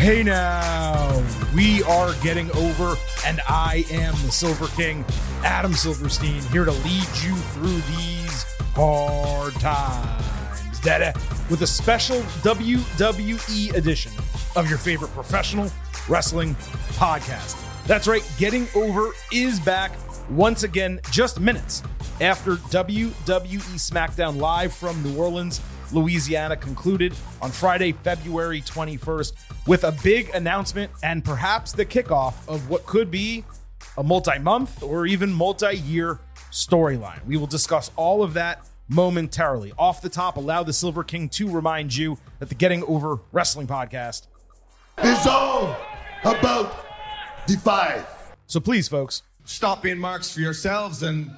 Hey now, we are getting over, and I am the Silver King, Adam Silverstein, here to lead you through these hard times, Daddy, with a special WWE edition of your favorite professional wrestling podcast. That's right, Getting Over is back once again, just minutes after WWE SmackDown Live from New Orleans, Louisiana concluded on Friday, February 21st with a big announcement and perhaps the kickoff of what could be a multi-month or even multi-year storyline. We will discuss all of that momentarily. Off the top, allow the Silver King to remind you that the Getting Over Wrestling podcast is all about the five. So please, folks, stop being marks for yourselves and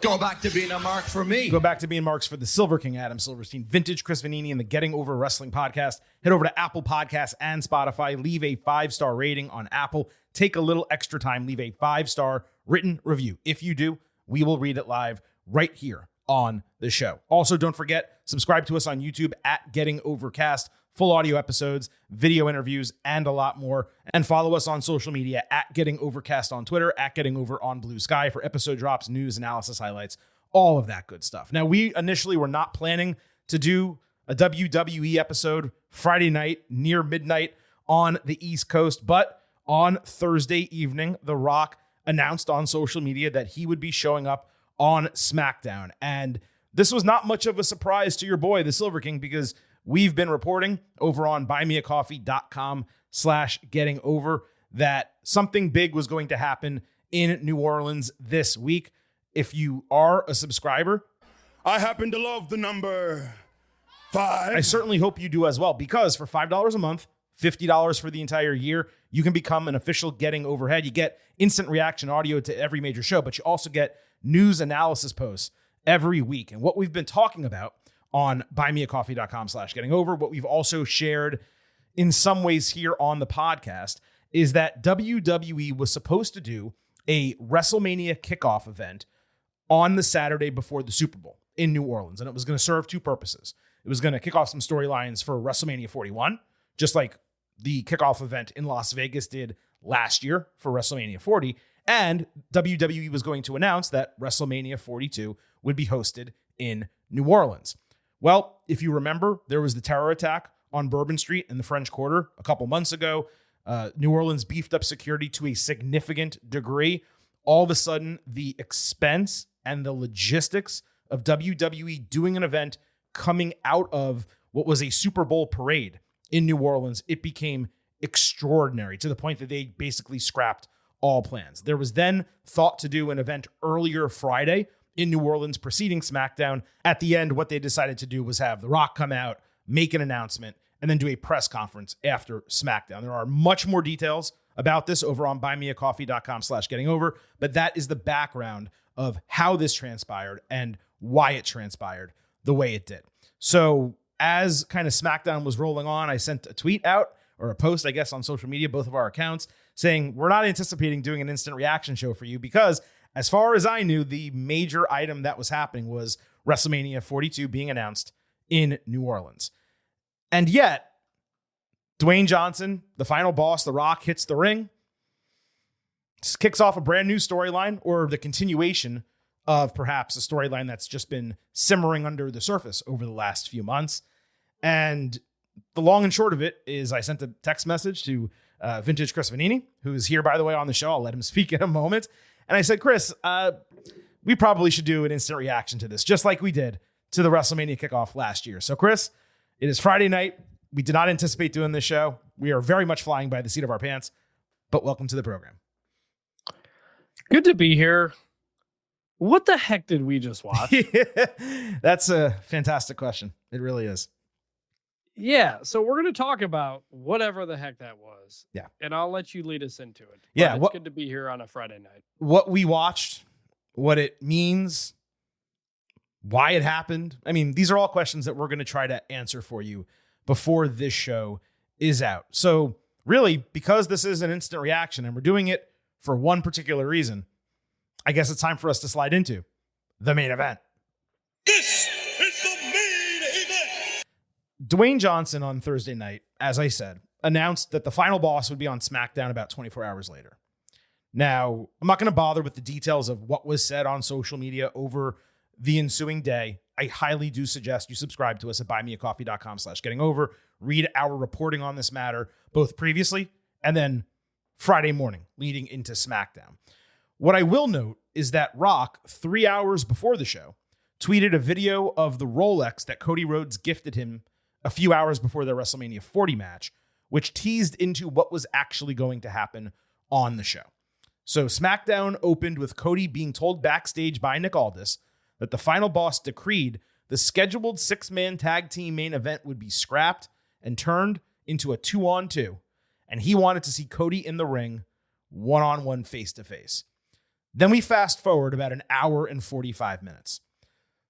go back to being a mark for me. Go back to being marks for the Silver King, Adam Silverstein, Vintage Chris Vanini, and the Getting Over Wrestling podcast. Head over to Apple Podcasts and Spotify. Leave a 5-star rating on Apple. Take a little extra time. Leave a 5-star written review. If you do, we will read it live right here on the show. Also, don't forget, subscribe to us on YouTube at Getting Overcast. Full audio episodes, video interviews, and a lot more. And follow us on social media at Getting Overcast on Twitter, at Getting Over on Blue Sky for episode drops, news, analysis, highlights, all of that good stuff. Now, we initially were not planning to do a WWE episode Friday night near midnight on the East Coast, but on Thursday evening, The Rock announced on social media that he would be showing up on SmackDown. And this was not much of a surprise to your boy, the Silver King, because we've been reporting over on buymeacoffee.com/gettingover that something big was going to happen in New Orleans this week. If you are a subscriber, I happen to love the number 5. I certainly hope you do as well, because for $5 a month, $50 for the entire year, you can become an official Getting Overhead. You get instant reaction audio to every major show, but you also get news analysis posts every week. And what we've been talking about on buymeacoffee.com/gettingover, what we've also shared in some ways here on the podcast is that WWE was supposed to do a WrestleMania kickoff event on the Saturday before the Super Bowl in New Orleans. And it was going to serve two purposes. It was going to kick off some storylines for WrestleMania 41, just like the kickoff event in Las Vegas did last year for WrestleMania 40. And WWE was going to announce that WrestleMania 42 would be hosted in New Orleans. Well, if you remember, there was the terror attack on Bourbon Street in the French Quarter a couple months ago. New Orleans beefed up security to a significant degree. All of a sudden, the expense and the logistics of WWE doing an event coming out of what was a Super Bowl parade in New Orleans, it became extraordinary to the point that they basically scrapped all plans. There was then thought to do an event earlier Friday in New Orleans preceding SmackDown. At the end, what they decided to do was have The Rock come out, make an announcement, and then do a press conference after SmackDown. There are much more details about this over on buymeacoffee.com/gettingover, but that is the background of how this transpired and why it transpired the way it did. So as kind of SmackDown was rolling on, I sent a tweet out, or a post, I guess, on social media, both of our accounts, saying we're not anticipating doing an instant reaction show for you because, as far as I knew, the major item that was happening was WrestleMania 42 being announced in New Orleans. And yet, Dwayne Johnson, the final boss, The Rock, hits the ring, kicks off a brand new storyline, or the continuation of perhaps a storyline that's just been simmering under the surface over the last few months. And the long and short of it is I sent a text message to Vintage Chris Vanini, who's here, by the way, on the show. I'll let him speak in a moment. And I said, Chris, we probably should do an instant reaction to this, just like we did to the WrestleMania kickoff last year. So, Chris, it is Friday night. We did not anticipate doing this show. We are very much flying by the seat of our pants, but welcome to the program. Good to be here. What the heck did we just watch? That's a fantastic question. It really is. Yeah, so we're going to talk about whatever the heck that was. Yeah. And I'll let you lead us into it. Yeah. It's good to be here on a Friday night. What we watched, what it means, why it happened. I mean, these are all questions that we're going to try to answer for you before this show is out. So really, because this is an instant reaction and we're doing it for one particular reason, I guess it's time for us to slide into the main event. This is the main event. Dwayne Johnson on Thursday night, as I said, announced that the final boss would be on SmackDown about 24 hours later. Now, I'm not going to bother with the details of what was said on social media over the ensuing day. I highly do suggest you subscribe to us at buymeacoffee.com/gettingover. Read our reporting on this matter, both previously and then Friday morning leading into SmackDown. What I will note is that Rock, 3 hours before the show, tweeted a video of the Rolex that Cody Rhodes gifted him a few hours before their WrestleMania 40 match, which teased into what was actually going to happen on the show. So SmackDown opened with Cody being told backstage by Nick Aldis that the final boss decreed the scheduled 6-man tag team main event would be scrapped and turned into a 2-on-2, and he wanted to see Cody in the ring, one-on-one, face-to-face. Then we fast forward about an hour and 45 minutes.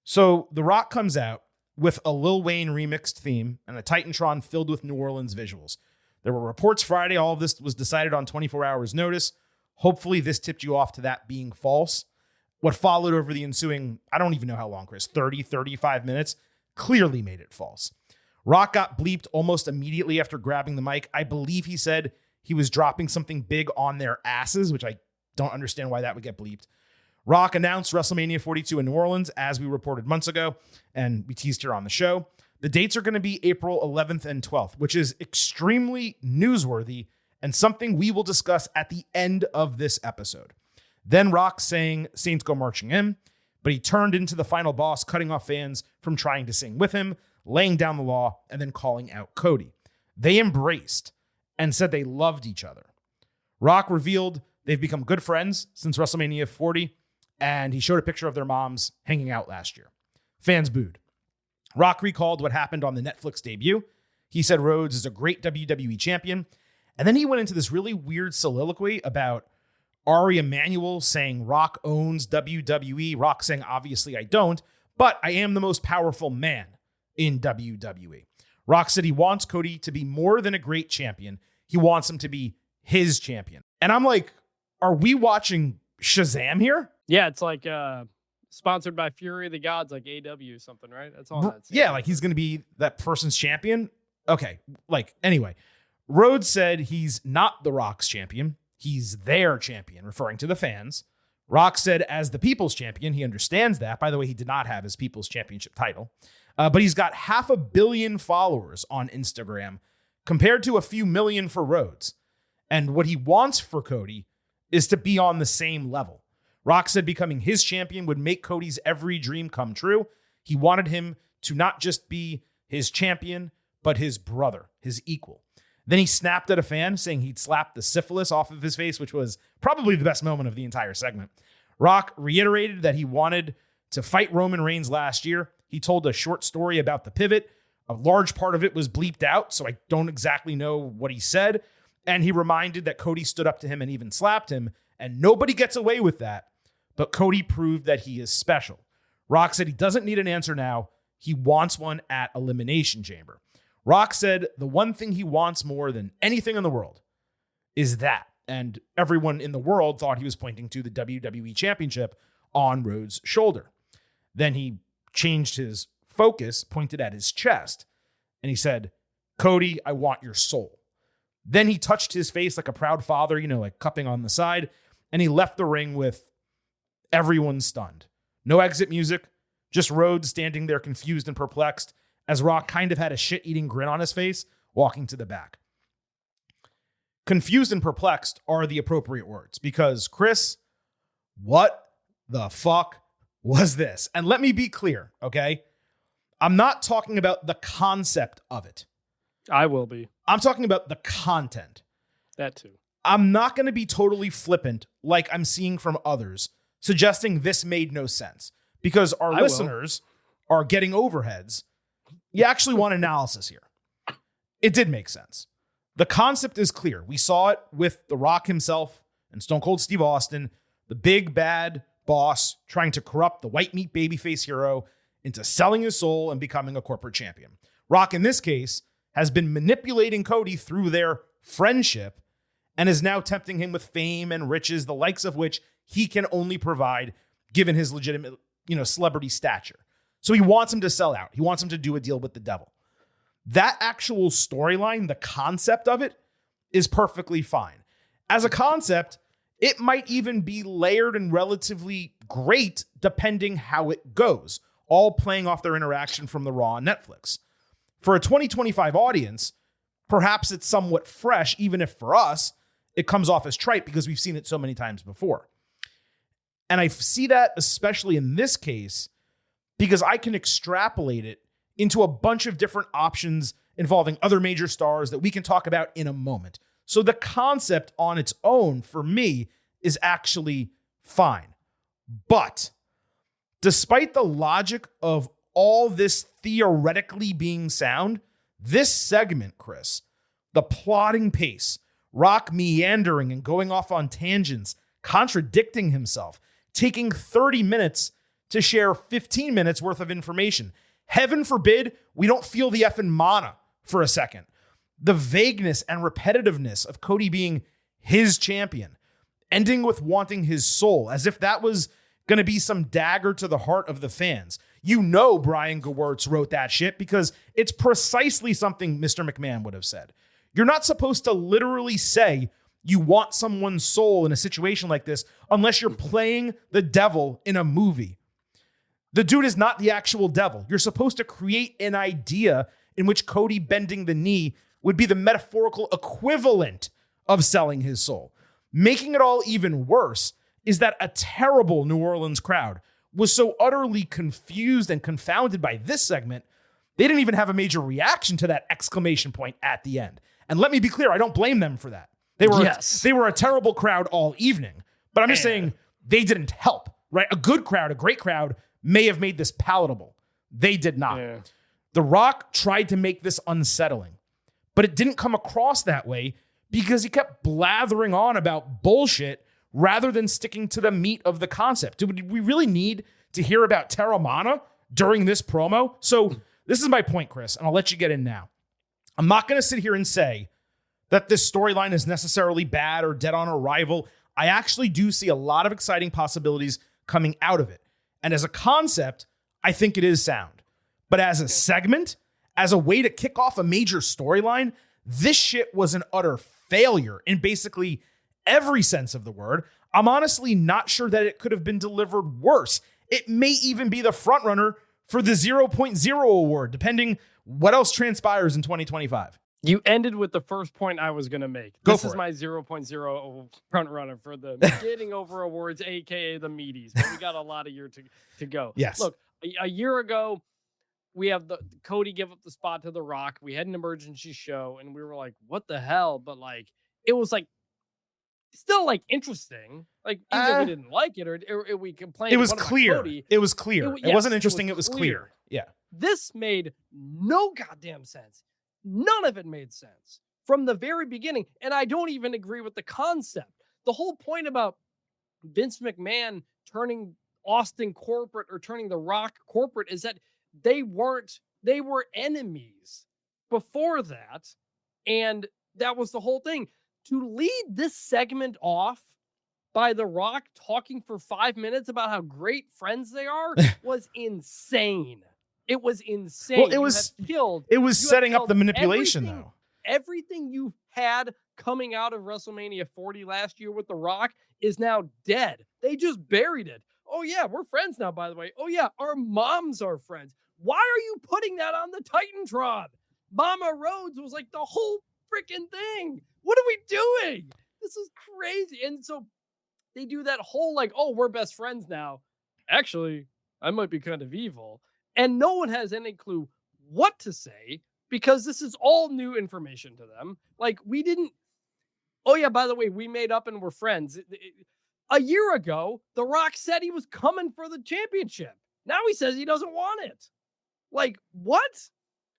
So The Rock comes out with a Lil Wayne remixed theme and a Titantron filled with New Orleans visuals. There were reports Friday. All of this was decided on 24 hours notice. Hopefully this tipped you off to that being false. What followed over the ensuing, I don't even know how long, Chris, 30, 35 minutes, clearly made it false. Rock got bleeped almost immediately after grabbing the mic. I believe he said he was dropping something big on their asses, which I don't understand why that would get bleeped. Rock announced WrestleMania 42 in New Orleans, as we reported months ago, and we teased here on the show. The dates are going to be April 11th and 12th, which is extremely newsworthy and something we will discuss at the end of this episode. Then Rock sang Saints Go Marching In, but he turned into the final boss, cutting off fans from trying to sing with him, laying down the law, and then calling out Cody. They embraced and said they loved each other. Rock revealed they've become good friends since WrestleMania 40, and he showed a picture of their moms hanging out last year. Fans booed. Rock recalled what happened on the Netflix debut. He said Rhodes is a great WWE champion, and then he went into this really weird soliloquy about Ari Emanuel saying Rock owns WWE. Rock saying, obviously I don't, but I am the most powerful man in WWE. Rock said he wants Cody to be more than a great champion. He wants him to be his champion. And I'm like, are we watching Shazam here? Yeah, it's like sponsored by Fury of the Gods, like AW or something, right? That's all that. Yeah, like he's going to be that person's champion. Okay, like anyway, Rhodes said he's not The Rock's champion. He's their champion, referring to the fans. Rock said as the People's Champion, he understands that. By the way, he did not have his People's Championship title. But he's got 500 million followers on Instagram compared to a few million for Rhodes. And what he wants for Cody is to be on the same level. Rock said becoming his champion would make Cody's every dream come true. He wanted him to not just be his champion, but his brother, his equal. Then he snapped at a fan, saying he'd slapped the syphilis off of his face, which was probably the best moment of the entire segment. Rock reiterated that he wanted to fight Roman Reigns last year. He told a short story about the pivot. A large part of it was bleeped out, so I don't exactly know what he said. And he reminded that Cody stood up to him and even slapped him, and nobody gets away with that. But Cody proved that he is special. Rock said he doesn't need an answer now. He wants one at Elimination Chamber. Rock said the one thing he wants more than anything in the world is that. And everyone in the world thought he was pointing to the WWE Championship on Rhodes' shoulder. Then he changed his focus, pointed at his chest, and he said, Cody, I want your soul. Then he touched his face like a proud father, like cupping on the side, and he left the ring with everyone stunned. No exit music, just Rhodes standing there confused and perplexed, as Rock kind of had a shit-eating grin on his face, walking to the back. Confused and perplexed are the appropriate words, because, Chris, what the fuck was this? And let me be clear, okay? I'm not talking about the concept of it. I will be. I'm talking about the content. That too. I'm not going to be totally flippant like I'm seeing from others, suggesting this made no sense, because our listeners are getting overheads. You actually want analysis here. It did make sense. The concept is clear. We saw it with The Rock himself and Stone Cold Steve Austin, the big bad boss trying to corrupt the white meat babyface hero into selling his soul and becoming a corporate champion. Rock, in this case, has been manipulating Cody through their friendship and is now tempting him with fame and riches, the likes of which he can only provide given his legitimate, celebrity stature. So he wants him to sell out. He wants him to do a deal with the devil. That actual storyline, the concept of it, is perfectly fine. As a concept, it might even be layered and relatively great depending how it goes, all playing off their interaction from the Raw on Netflix. For a 2025 audience, perhaps it's somewhat fresh, even if for us, it comes off as trite because we've seen it so many times before. And I see that especially in this case because I can extrapolate it into a bunch of different options involving other major stars that we can talk about in a moment. So the concept on its own for me is actually fine. But despite the logic of all this theoretically being sound, this segment, Chris, the plotting pace, Rock meandering and going off on tangents, contradicting himself, taking 30 minutes to share 15 minutes worth of information. Heaven forbid we don't feel the effing mana for a second. The vagueness and repetitiveness of Cody being his champion, ending with wanting his soul, as if that was going to be some dagger to the heart of the fans. You know Brian Gewirtz wrote that shit because it's precisely something Mr. McMahon would have said. You're not supposed to literally say you want someone's soul in a situation like this unless you're playing the devil in a movie. The dude is not the actual devil. You're supposed to create an idea in which Cody bending the knee would be the metaphorical equivalent of selling his soul. Making it all even worse is that a terrible New Orleans crowd was so utterly confused and confounded by this segment, they didn't even have a major reaction to that exclamation point at the end. And let me be clear, I don't blame them for that. They were a terrible crowd all evening, but I'm just saying they didn't help, right? A good crowd, a great crowd may have made this palatable. They did not. Yeah. The Rock tried to make this unsettling, but it didn't come across that way because he kept blathering on about bullshit rather than sticking to the meat of the concept. Do we really need to hear about Terramana during this promo? So this is my point, Chris, and I'll let you get in now. I'm not going to sit here and say that this storyline is necessarily bad or dead on arrival. I actually do see a lot of exciting possibilities coming out of it. And as a concept, I think it is sound. But as a segment, as a way to kick off a major storyline, this shit was an utter failure in basically every sense of the word. I'm honestly not sure that it could have been delivered worse. It may even be the frontrunner for the 0.0 award, depending what else transpires in 2025. You ended with the first point I was going to make. This is my 0.0 front runner for the Getting Over Awards, a.k.a. the Meaties. But we got a lot of year to go. Yes. Look, a year ago, we have the Cody give up the spot to The Rock. We had an emergency show, and we were like, what the hell? But, like, it was, like, still, like, interesting. Like, even if we didn't like it or we complained. It was clear. Cody, it was clear. It wasn't interesting. It was clear. Yeah. This made no goddamn sense. None of it made sense from the very beginning. And I don't even agree with the concept. The whole point about Vince McMahon turning Austin corporate or turning The Rock corporate is that they were enemies before that. And that was the whole thing. To lead this segment off by The Rock talking for 5 minutes about how great friends they are was insane. It was insane. Well, it was setting up the manipulation, though. Everything you had coming out of WrestleMania 40 last year with The Rock is now dead. They just buried it. Oh, yeah, we're friends now, by the way. Oh, yeah, our moms are friends. Why are you putting that on the Titantron? Mama Rhodes was like the whole freaking thing. What are we doing? This is crazy. And so they do that whole like, oh, we're best friends now. Actually, I might be kind of evil. And no one has any clue what to say because this is all new information to them. Like we didn't. Oh, yeah, by the way, we made up and we're friends. A year ago, The Rock said he was coming for the championship. Now he says he doesn't want it. Like, what?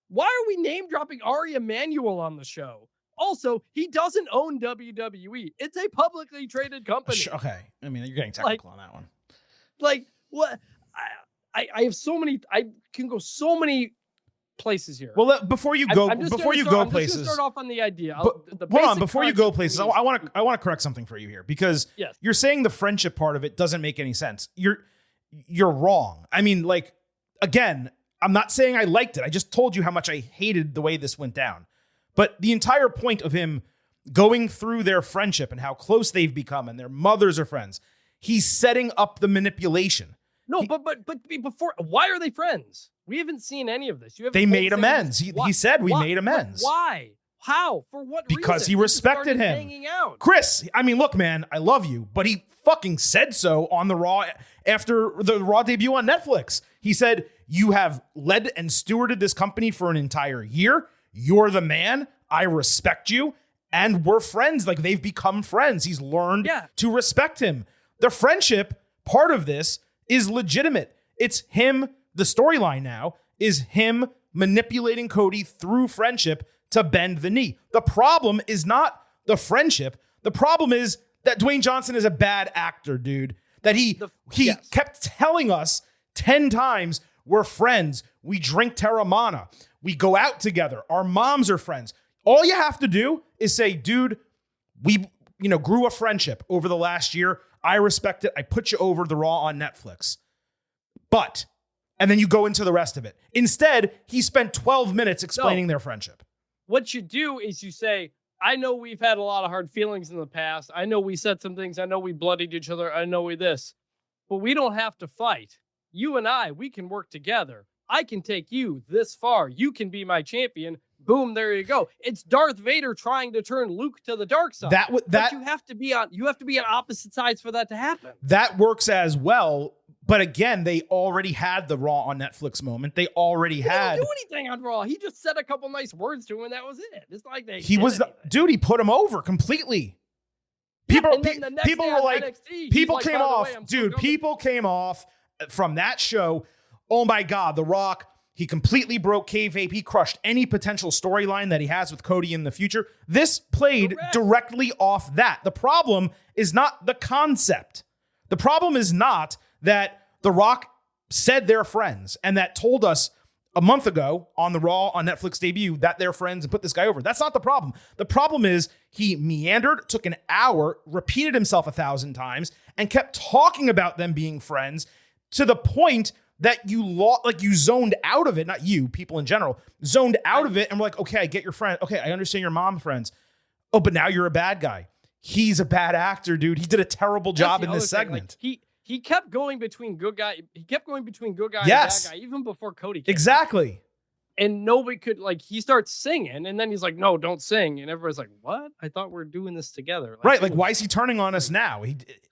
Why are we name dropping Ari Emanuel on the show? Also, he doesn't own WWE. It's a publicly traded company. Okay. I mean, you're getting technical on that one. Like, what? I have so many. I can go so many places here. Well, before you go, places. I'm just going to start off on the idea. Hold on, before you go places, I want to correct something for you here because you're saying the friendship part of it doesn't make any sense. You're wrong. I mean, like again, I'm not saying I liked it. I just told you how much I hated the way this went down. But the entire point of him going through their friendship and how close they've become and their mothers are friends, he's setting up the manipulation. No, but before, why are they friends? We haven't seen any of this. They made amends. He said we made amends. Why? How? For what reason? Because he respected him. Hanging out. Chris, I mean, look, man, I love you, but he fucking said so on the Raw after the Raw debut on Netflix. He said, you have led and stewarded this company for an entire year. You're the man. I respect you. And we're friends. Like, they've become friends. He's learned to respect him. The friendship part of this is legitimate. It's him. The storyline now is him manipulating Cody through friendship to bend the knee. The problem is not the friendship. The problem is that Dwayne Johnson is a bad actor, dude. That he kept telling us 10 times, we're friends. We drink Terramana. We go out together. Our moms are friends. All you have to do is say, dude, we grew a friendship over the last year. I respect it. I put you over the Raw on Netflix. But, and then you go into the rest of it. Instead, he spent 12 minutes explaining their friendship. What you do is you say, I know we've had a lot of hard feelings in the past. I know we said some things. I know we bloodied each other. I know we this. But we don't have to fight. You and I, we can work together. I can take you this far. You can be my champion. Boom, there you go. It's Darth Vader trying to turn Luke to the dark side. But you have to be on opposite sides for that to happen. That works as well. But again, they already had the Raw on Netflix moment. They already had. He didn't do anything on Raw. He just said a couple nice words to him, and that was it. It's like he put him over completely. People were like, NXT, people came off, dude. People came off from that show. Oh my God, The Rock. He completely broke kayfabe. He crushed any potential storyline that he has with Cody in the future. This played directly off that. The problem is not the concept. The problem is not that The Rock said they're friends and that told us a month ago on the Raw on Netflix debut that they're friends and put this guy over. That's not the problem. The problem is he meandered, took an hour, repeated himself 1,000 times, and kept talking about them being friends to the point that you zoned out of it. Not you, people in general, zoned out of it and were like, okay, I get your friend. Okay, I understand your mom friends. Oh, but now you're a bad guy. He's a bad actor, dude. He did a terrible job in this segment. Like, he kept going between good guy. He kept going between good guy and bad guy, even before Cody came exactly. Out. And nobody could, he starts singing, and then he's like, no, don't sing. And everybody's like, what? I thought we were doing this together. Right, why is he turning on us now?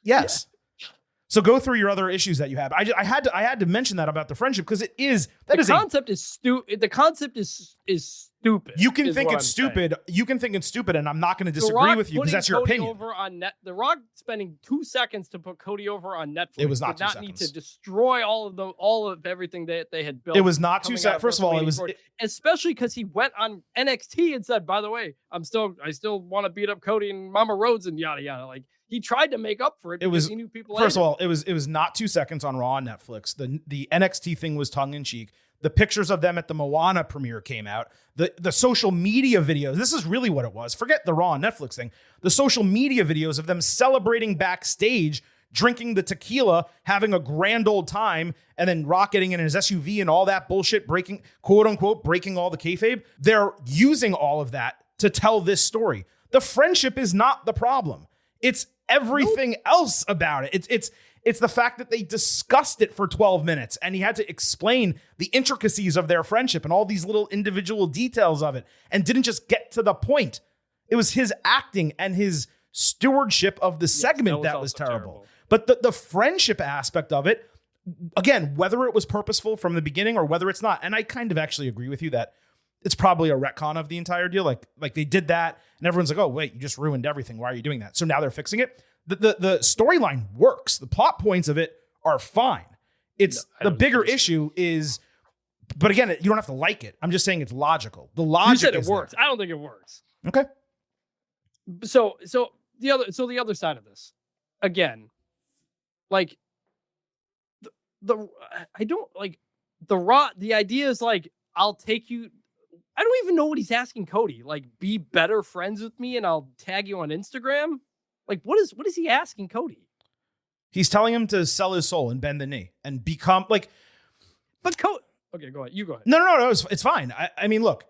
Yes. Yeah. So go through your other issues that you have. I had to mention that about the friendship because the concept is stupid. The concept is stupid. You can think it's stupid. You can think it's stupid, and I'm not going to disagree with you because that's your opinion. Over on The Rock spending 2 seconds to put Cody over on Netflix. It was not 2 seconds. Did not need to destroy all of everything that they had built. It was not 2 seconds. First of all, especially because he went on NXT and said, "By the way, I still want to beat up Cody and Mama Rhodes and yada yada." He tried to make up for it because he knew people. First of all, it was not 2 seconds on Raw on Netflix. The NXT thing was tongue in cheek. The pictures of them at the Moana premiere came out. The social media videos. This is really what it was. Forget the Raw on Netflix thing. The social media videos of them celebrating backstage, drinking the tequila, having a grand old time, and then Rock getting in his SUV and all that bullshit, breaking, quote unquote, breaking all the kayfabe. They're using all of that to tell this story. The friendship is not the problem. It's everything else about it. It's the fact that they discussed it for 12 minutes and he had to explain the intricacies of their friendship and all these little individual details of it and didn't just get to the point. It was his acting and his stewardship of the segment that was terrible. But the friendship aspect of it, again, whether it was purposeful from the beginning or whether it's not, and I kind of actually agree with you that it's probably a retcon of the entire deal. Like they did that and everyone's like, oh, wait, you just ruined everything. Why are you doing that? So now they're fixing it. The storyline works. The plot points of it are fine. The bigger issue is, but again, you don't have to like it. I'm just saying it's logical. The logic. You said it works. I don't think it works. Okay. So the other side of this, again, I don't like the Raw. The idea is I'll take you. I don't even know what he's asking Cody. Be better friends with me and I'll tag you on Instagram. What is he asking Cody? He's telling him to sell his soul and bend the knee and become . But Okay, go ahead. You go ahead. No. It's fine. I mean, look,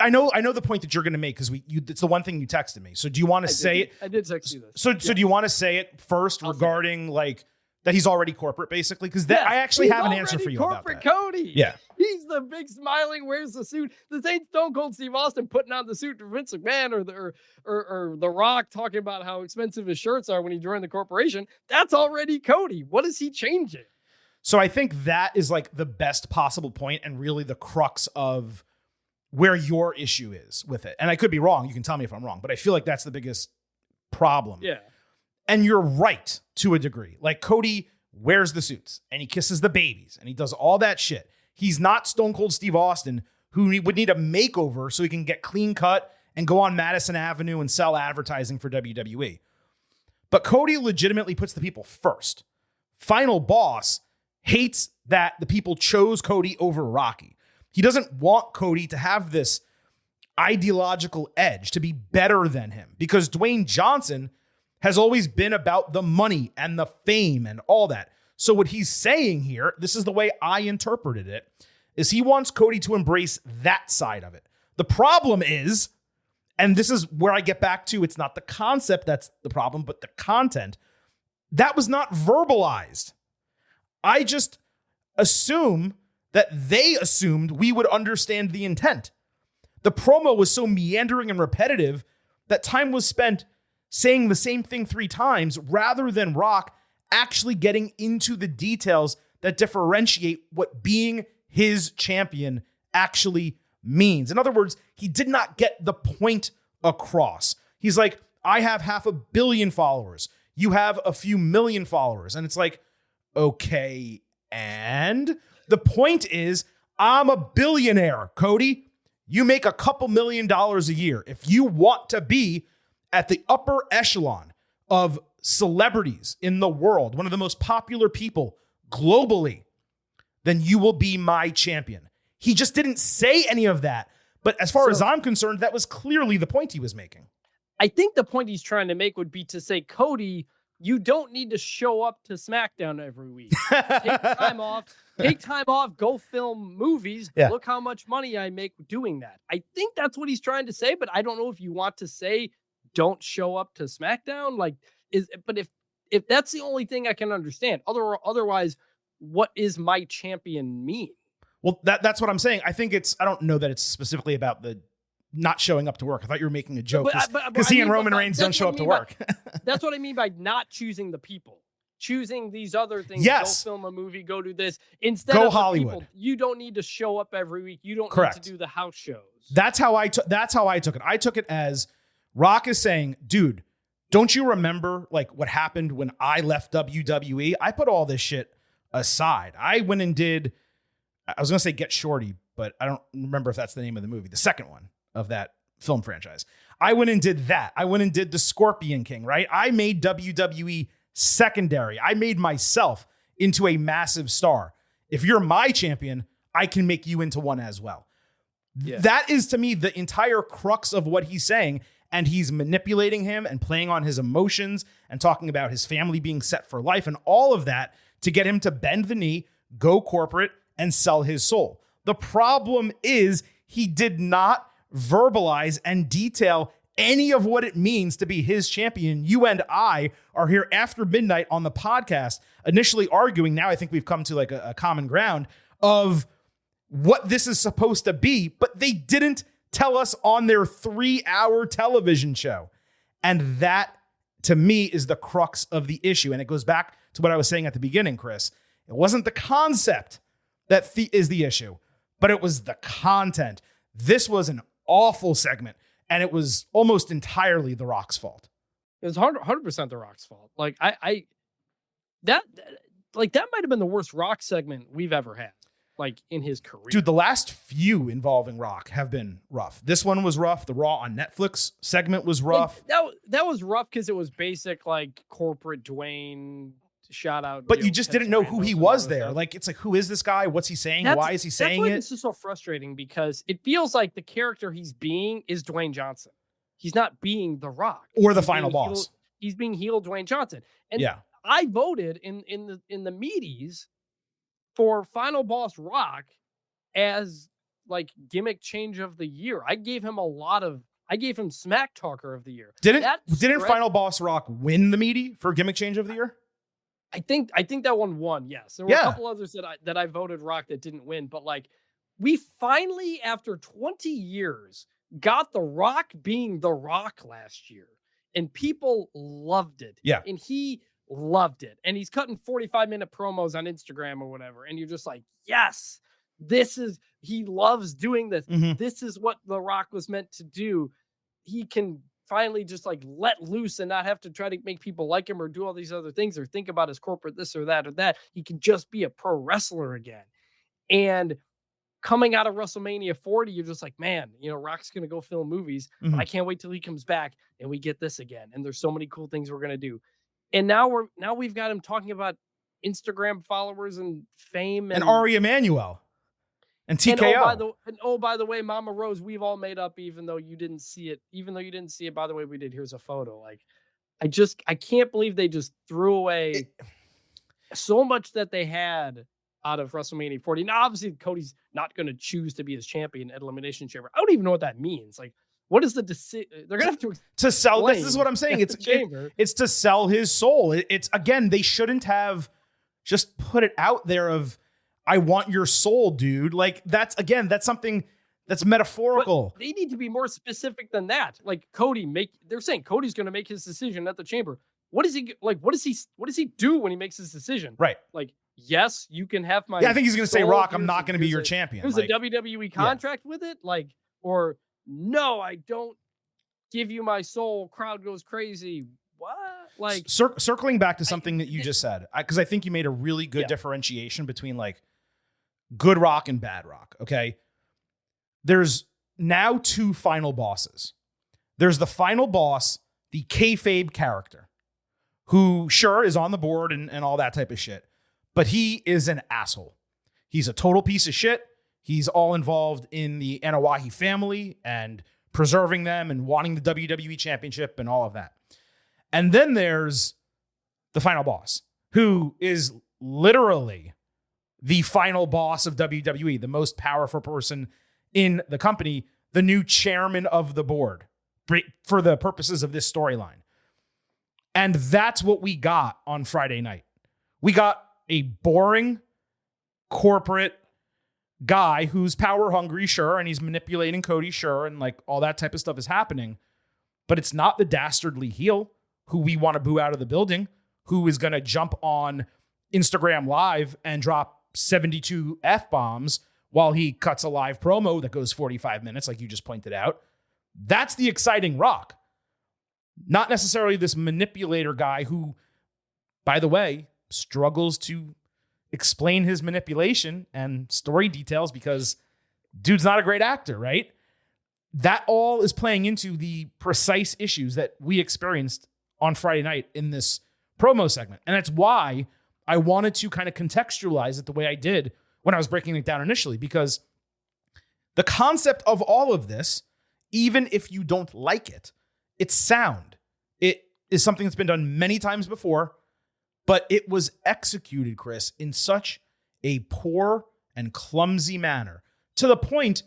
I know the point that you're going to make because it's the one thing you texted me. So do you want to say it? I did text you this. So do you want to say it first regarding like that he's already corporate basically? Because I actually have an answer for you about that. Corporate Cody. Yeah. He's the big smiling, wears the suit. This ain't Stone Cold Steve Austin putting on the suit for Vince McMahon or The Rock talking about how expensive his shirts are when he joined the corporation. That's already Cody. What is he changing? So I think that is like the best possible point and really the crux of where your issue is with it. And I could be wrong. You can tell me if I'm wrong, but I feel like that's the biggest problem. Yeah. And you're right to a degree. Like Cody wears the suits and he kisses the babies and he does all that shit. He's not Stone Cold Steve Austin, who would need a makeover so he can get clean cut and go on Madison Avenue and sell advertising for WWE. But Cody legitimately puts the people first. Final Boss hates that the people chose Cody over Rocky. He doesn't want Cody to have this ideological edge, to be better than him, because Dwayne Johnson has always been about the money and the fame and all that. So what he's saying here, this is the way I interpreted it, is he wants Cody to embrace that side of it. The problem is, and this is where I get back to, it's not the concept that's the problem, but the content. That was not verbalized. I just assume that they assumed we would understand the intent. The promo was so meandering and repetitive that time was spent saying the same thing 3 times rather than Rock actually getting into the details that differentiate what being his champion actually means. In other words, he did not get the point across. He's like, I have 500 million followers. You have a few million followers. And it's like, okay, and the point is, I'm a billionaire, Cody. You make a couple $1 million a year. If you want to be at the upper echelon of celebrities in the world, one of the most popular people globally, then you will be my champion. He just didn't say any of that. But as far as I'm concerned, that was clearly the point he was making. I think the point he's trying to make would be to say, Cody, you don't need to show up to SmackDown every week. Take time off. Take time off. Go film movies. Yeah. Look how much money I make doing that. I think that's what he's trying to say, but I don't know if you want to say don't show up to SmackDown. But if that's the only thing I can understand, otherwise, what is my champion mean? Well, that's what I'm saying. I don't know that it's specifically about the not showing up to work. I thought you were making a joke because he and Roman Reigns don't show up to work. That's what I mean by not choosing the people. Choosing these other things. Yes. Go film a movie, go do this. Instead go of Hollywood. People, you don't need to show up every week. You don't Correct. need to do the house shows. That's how I took it. I took it as Rock is saying, dude, don't you remember like what happened when I left WWE? I put all this shit aside. I went and did, I was going to say Get Shorty, but I don't remember if that's the name of the movie. The second one of that film franchise. I went and did that. I went and did the Scorpion King, right? I made WWE secondary. I made myself into a massive star. If you're my champion, I can make you into one as well. Yeah. That is to me the entire crux of what he's saying. And he's manipulating him and playing on his emotions and talking about his family being set for life and all of that to get him to bend the knee, go corporate, and sell his soul. The problem is he did not verbalize and detail any of what it means to be his champion. You and I are here after midnight on the podcast, initially arguing. Now I think we've come to like a common ground of what this is supposed to be, but they didn't tell us on their 3-hour television show. And that, to me, is the crux of the issue. And it goes back to what I was saying at the beginning, Chris. It wasn't the concept that is the issue, but it was the content. This was an awful segment, and it was almost entirely The Rock's fault. It was 100% The Rock's fault. Like that might have been the worst Rock segment we've ever had, like in his career. Dude, the last few involving Rock have been rough. This one was rough. The Raw on Netflix segment was rough. That was rough because it was basic, like corporate Dwayne shout out. But you just didn't know who he was there. Like, it's like, who is this guy? What's he saying? Why is he saying it? This is so frustrating because it feels like the character he's being is Dwayne Johnson. He's not being The Rock or the final boss. He's being heel Dwayne Johnson. And yeah, I voted in the meaties for Final Boss Rock as like gimmick change of the year. I gave him Smack Talker of the year. Didn't Final Boss Rock win the meaty for gimmick change of the year? I think that one won. Yes, there were a couple others that I voted Rock that didn't win, but like we finally, after 20 years, got The Rock being The Rock last year, and people loved it. Yeah, and he loved it, and he's cutting 45-minute promos on Instagram or whatever, and you're just like, yes, he loves doing this. Mm-hmm. This is what The Rock was meant to do. He can finally just like let loose and not have to try to make people like him or do all these other things or think about his corporate this or that or that. He can just be a pro wrestler again. And coming out of WrestleMania 40, you're just like, man, Rock's going to go film movies. Mm-hmm. I can't wait till he comes back and we get this again. And there's so many cool things we're going to do. And now we've got him talking about Instagram followers and fame and Ari Emanuel. And TKO. And by the way, Mama Rose, we've all made up, even though you didn't see it. By the way, we did. Here's a photo. Like, I can't believe they just threw away so much that they had out of WrestleMania 40. Now, obviously, Cody's not going to choose to be his champion at Elimination Chamber. I don't even know what that means. Like, what is the decision? They're going to have to sell. This is what I'm saying. It's to sell his soul. It's again, they shouldn't have just put it out there of, I want your soul, dude. Like that's something that's metaphorical. But they need to be more specific than that. Like they're saying Cody's going to make his decision at the chamber. What is he like? What does he do when he makes his decision? Right. Like, yes, you can have my. Yeah, I think he's going to say, Rock, I'm not going to be your champion. There's a WWE contract with it. Like, or no, I don't give you my soul. Crowd goes crazy. What? Like circling back to something that you just said, because I think you made a really good differentiation between like good Rock and bad Rock. Okay. There's now two final bosses. There's the final boss, the kayfabe character, who sure is on the board and all that type of shit, but he is an asshole. He's a total piece of shit. He's all involved in the Anoa'i family and preserving them and wanting the WWE championship and all of that. And then there's the final boss, who is literally the final boss of WWE, the most powerful person in the company, the new chairman of the board for the purposes of this storyline. And that's what we got on Friday night. We got a boring corporate guy who's power hungry, sure, and he's manipulating Cody, sure, and like all that type of stuff is happening. But it's not the dastardly heel who we want to boo out of the building, who is going to jump on Instagram Live and drop 72 F-bombs while he cuts a live promo that goes 45 minutes, like you just pointed out. That's the exciting Rock. Not necessarily this manipulator guy who, by the way, struggles to explain his manipulation and story details because dude's not a great actor, right? That all is playing into the precise issues that we experienced on Friday night in this promo segment. And that's why I wanted to kind of contextualize it the way I did when I was breaking it down initially, because the concept of all of this, even if you don't like it, it's sound. It is something that's been done many times before, but it was executed, Chris, in such a poor and clumsy manner to the point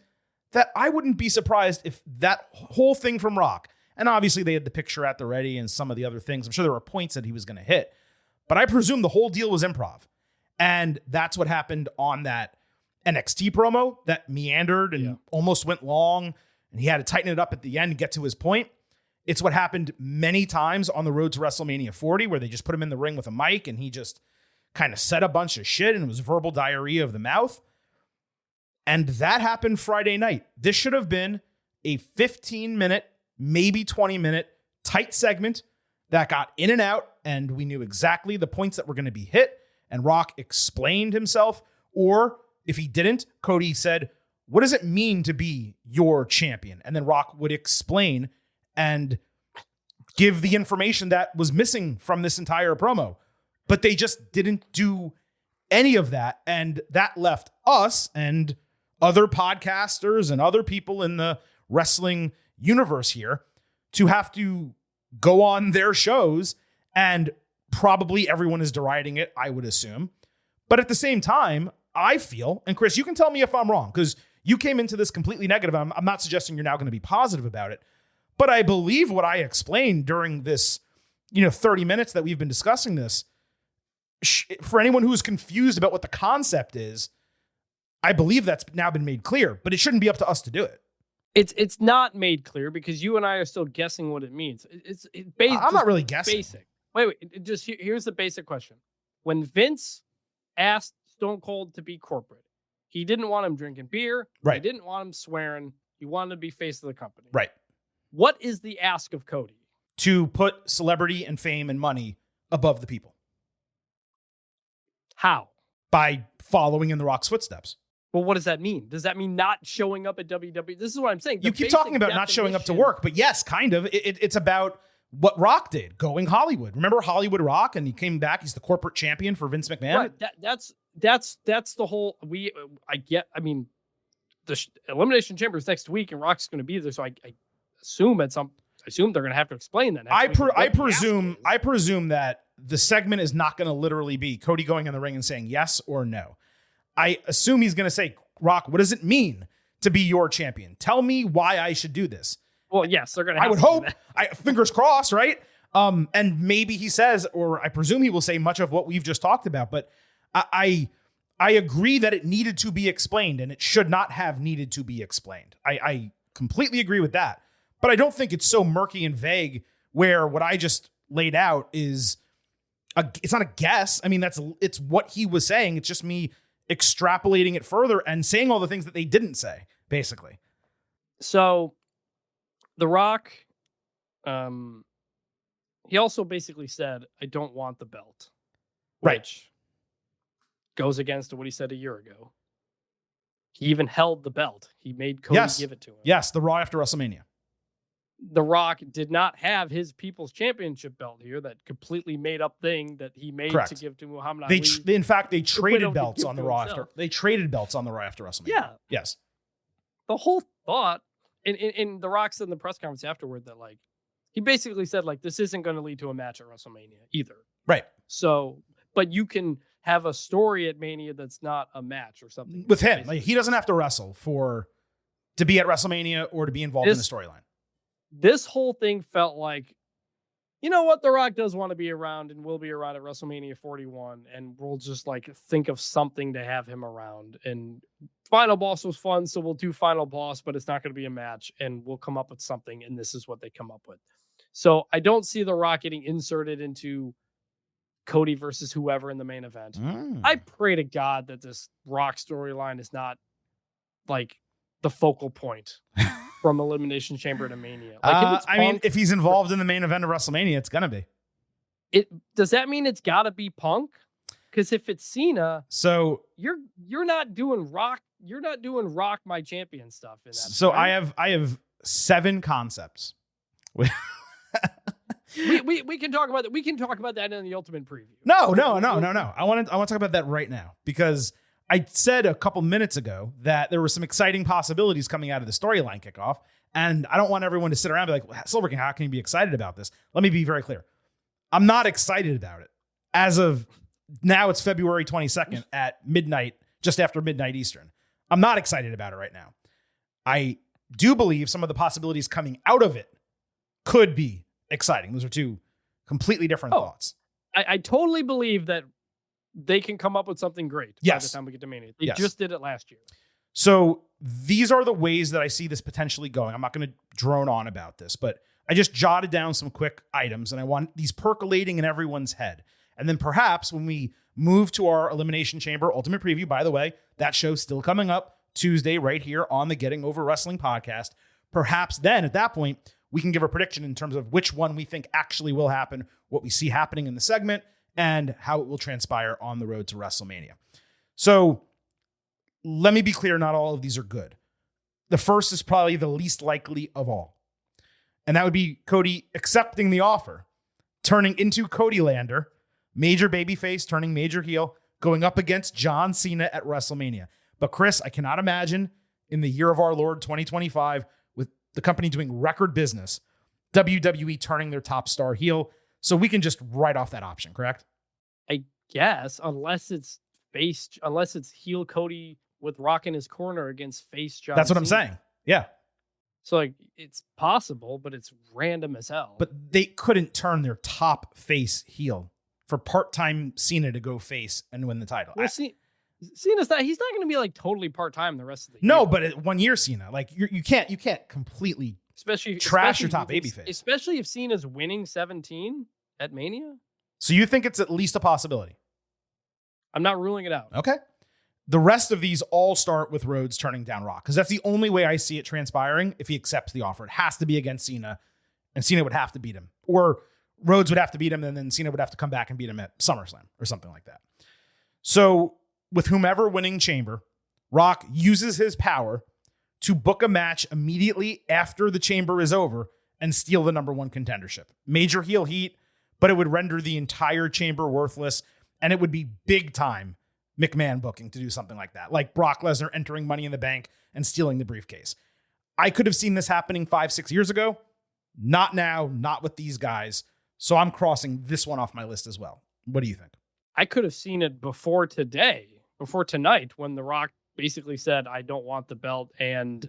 that I wouldn't be surprised if that whole thing from Rock, and obviously they had the picture at the ready and some of the other things. I'm sure there were points that he was going to hit, but I presume the whole deal was improv. And that's what happened on that NXT promo that meandered and almost went long, and he had to tighten it up at the end to get to his point. It's what happened many times on the road to WrestleMania 40, where they just put him in the ring with a mic and he just kind of said a bunch of shit and it was verbal diarrhea of the mouth. And that happened Friday night. This should have been a 15-minute, maybe 20-minute tight segment that got in and out, and we knew exactly the points that were going to be hit, and Rock explained himself. Or if he didn't, Cody said, what does it mean to be your champion? And then Rock would explain and give the information that was missing from this entire promo. But they just didn't do any of that. And that left us and other podcasters and other people in the wrestling universe here to have to go on their shows, and probably everyone is deriding it, I would assume. But at the same time, I feel, and Chris, you can tell me if I'm wrong, because you came into this completely negative. I'm not suggesting you're now going to be positive about it, but I believe what I explained during this, 30 minutes that we've been discussing this. For anyone who's confused about what the concept is, I believe that's now been made clear, but it shouldn't be up to us to do it. It's not made clear because you and I are still guessing what it means. I'm not really guessing. Basic. Wait. Just here's the basic question. When Vince asked Stone Cold to be corporate, he didn't want him drinking beer. Right. He didn't want him swearing. He wanted to be face of the company. Right. What is the ask of Cody? To put celebrity and fame and money above the people. How? By following in The Rock's footsteps. Well, what does that mean? Does that mean not showing up at WWE? This is what I'm saying. You keep talking about not showing up to work, but yes, kind of. It's about what Rock did, going Hollywood. Remember Hollywood Rock? And he came back. He's the corporate champion for Vince McMahon. Right. That's the whole. The Elimination Chamber is next week, and Rock's going to be there. So I assume they're going to have to explain that. I presume that the segment is not going to literally be Cody going in the ring and saying yes or no. I assume he's going to say, Rock, what does it mean to be your champion? Tell me why I should do this. Well, yes, they're going to. I would hope. Fingers crossed, right? And maybe he says, or I presume he will say much of what we've just talked about. But I agree that it needed to be explained, and it should not have needed to be explained. I completely agree with that. But I don't think it's so murky and vague where what I just laid out is it's not a guess. I mean, it's what he was saying. It's just me extrapolating it further and saying all the things that they didn't say, basically. So The Rock, he also basically said, I don't want the belt. Right. Which goes against what he said a year ago. He even held the belt. He made Cody give it to him. Yes, the Raw after WrestleMania. The Rock did not have his People's Championship belt here, that completely made up thing that he made to give to Muhammad Ali. In fact, they traded belts on the Raw after. They traded belts on the Raw after WrestleMania. Yeah. Yes. The whole thought, in The Rock said in the press conference afterward that he basically said this isn't going to lead to a match at WrestleMania either. Right. So, but you can have a story at Mania that's not a match or something. With him, he doesn't have to wrestle to be at WrestleMania or to be involved in the storyline. This whole thing felt like, you know what? The Rock does want to be around and will be around at WrestleMania 41. And we'll just think of something to have him around. And Final Boss was fun. So we'll do Final Boss, but it's not going to be a match, and we'll come up with something. And this is what they come up with. So I don't see The Rock getting inserted into Cody versus whoever in the main event. I pray to God that this Rock storyline is not the focal point from Elimination Chamber to Mania. If he's involved in the main event of WrestleMania, it's gonna be. Does that mean it's got to be Punk? Because if it's Cena, so you're not doing Rock. You're not doing Rock my champion stuff in that. So right? I have 7 concepts. we can talk about that. We can talk about that in the Ultimate Preview. No. I want to talk about that right now because I said a couple minutes ago that there were some exciting possibilities coming out of the storyline kickoff, and I don't want everyone to sit around and be like, Silver King, how can you be excited about this? Let me be very clear. I'm not excited about it. As of now, it's February 22nd at midnight, just after midnight Eastern. I'm not excited about it right now. I do believe some of the possibilities coming out of it could be exciting. Those are 2 completely different thoughts. I totally believe that they can come up with something great by the time we get to Mania. They just did it last year. So these are the ways that I see this potentially going. I'm not going to drone on about this, but I just jotted down some quick items, and I want these percolating in everyone's head. And then perhaps when we move to our Elimination Chamber Ultimate Preview, by the way, that show's still coming up Tuesday right here on the Getting Over Wrestling podcast. Perhaps then at that point, we can give a prediction in terms of which one we think actually will happen, what we see happening in the segment, and how it will transpire on the road to WrestleMania. So let me be clear, not all of these are good. The first is probably the least likely of all. And that would be Cody accepting the offer, turning into Cody Lander, major babyface, turning major heel, going up against John Cena at WrestleMania. But Chris, I cannot imagine in the year of our Lord 2025, with the company doing record business, WWE turning their top star heel. So we can just write off that option, correct? I guess, unless it's unless it's heel Cody with Rock in his corner against face John That's what I'm Cena. saying. Yeah. So like it's possible, but it's random as hell. But they couldn't turn their top face heel for part-time Cena to go face and win the title. Well, Cena's not. He's not going to be like totally part-time the rest of the year. No, but 1 year Cena, like you can't completely trash your top babyface. Especially if Cena's winning 17 at Mania. So you think it's at least a possibility? I'm not ruling it out. Okay. The rest of these all start with Rhodes turning down Rock, because that's the only way I see it transpiring if he accepts the offer. It has to be against Cena, and Cena would have to beat him. Or Rhodes would have to beat him, and then Cena would have to come back and beat him at SummerSlam or something like that. So with whomever winning Chamber, Rock uses his power to book a match immediately after the Chamber is over and steal the number one contendership. Major heel heat, but it would render the entire Chamber worthless, and it would be big time McMahon booking to do something like that, like Brock Lesnar entering Money in the Bank and stealing the briefcase. I could have seen this happening 5-6 years ago. Not now, not with these guys. So I'm crossing this one off my list as well. What do you think? I could have seen it before tonight, when The Rock basically said, I don't want the belt, and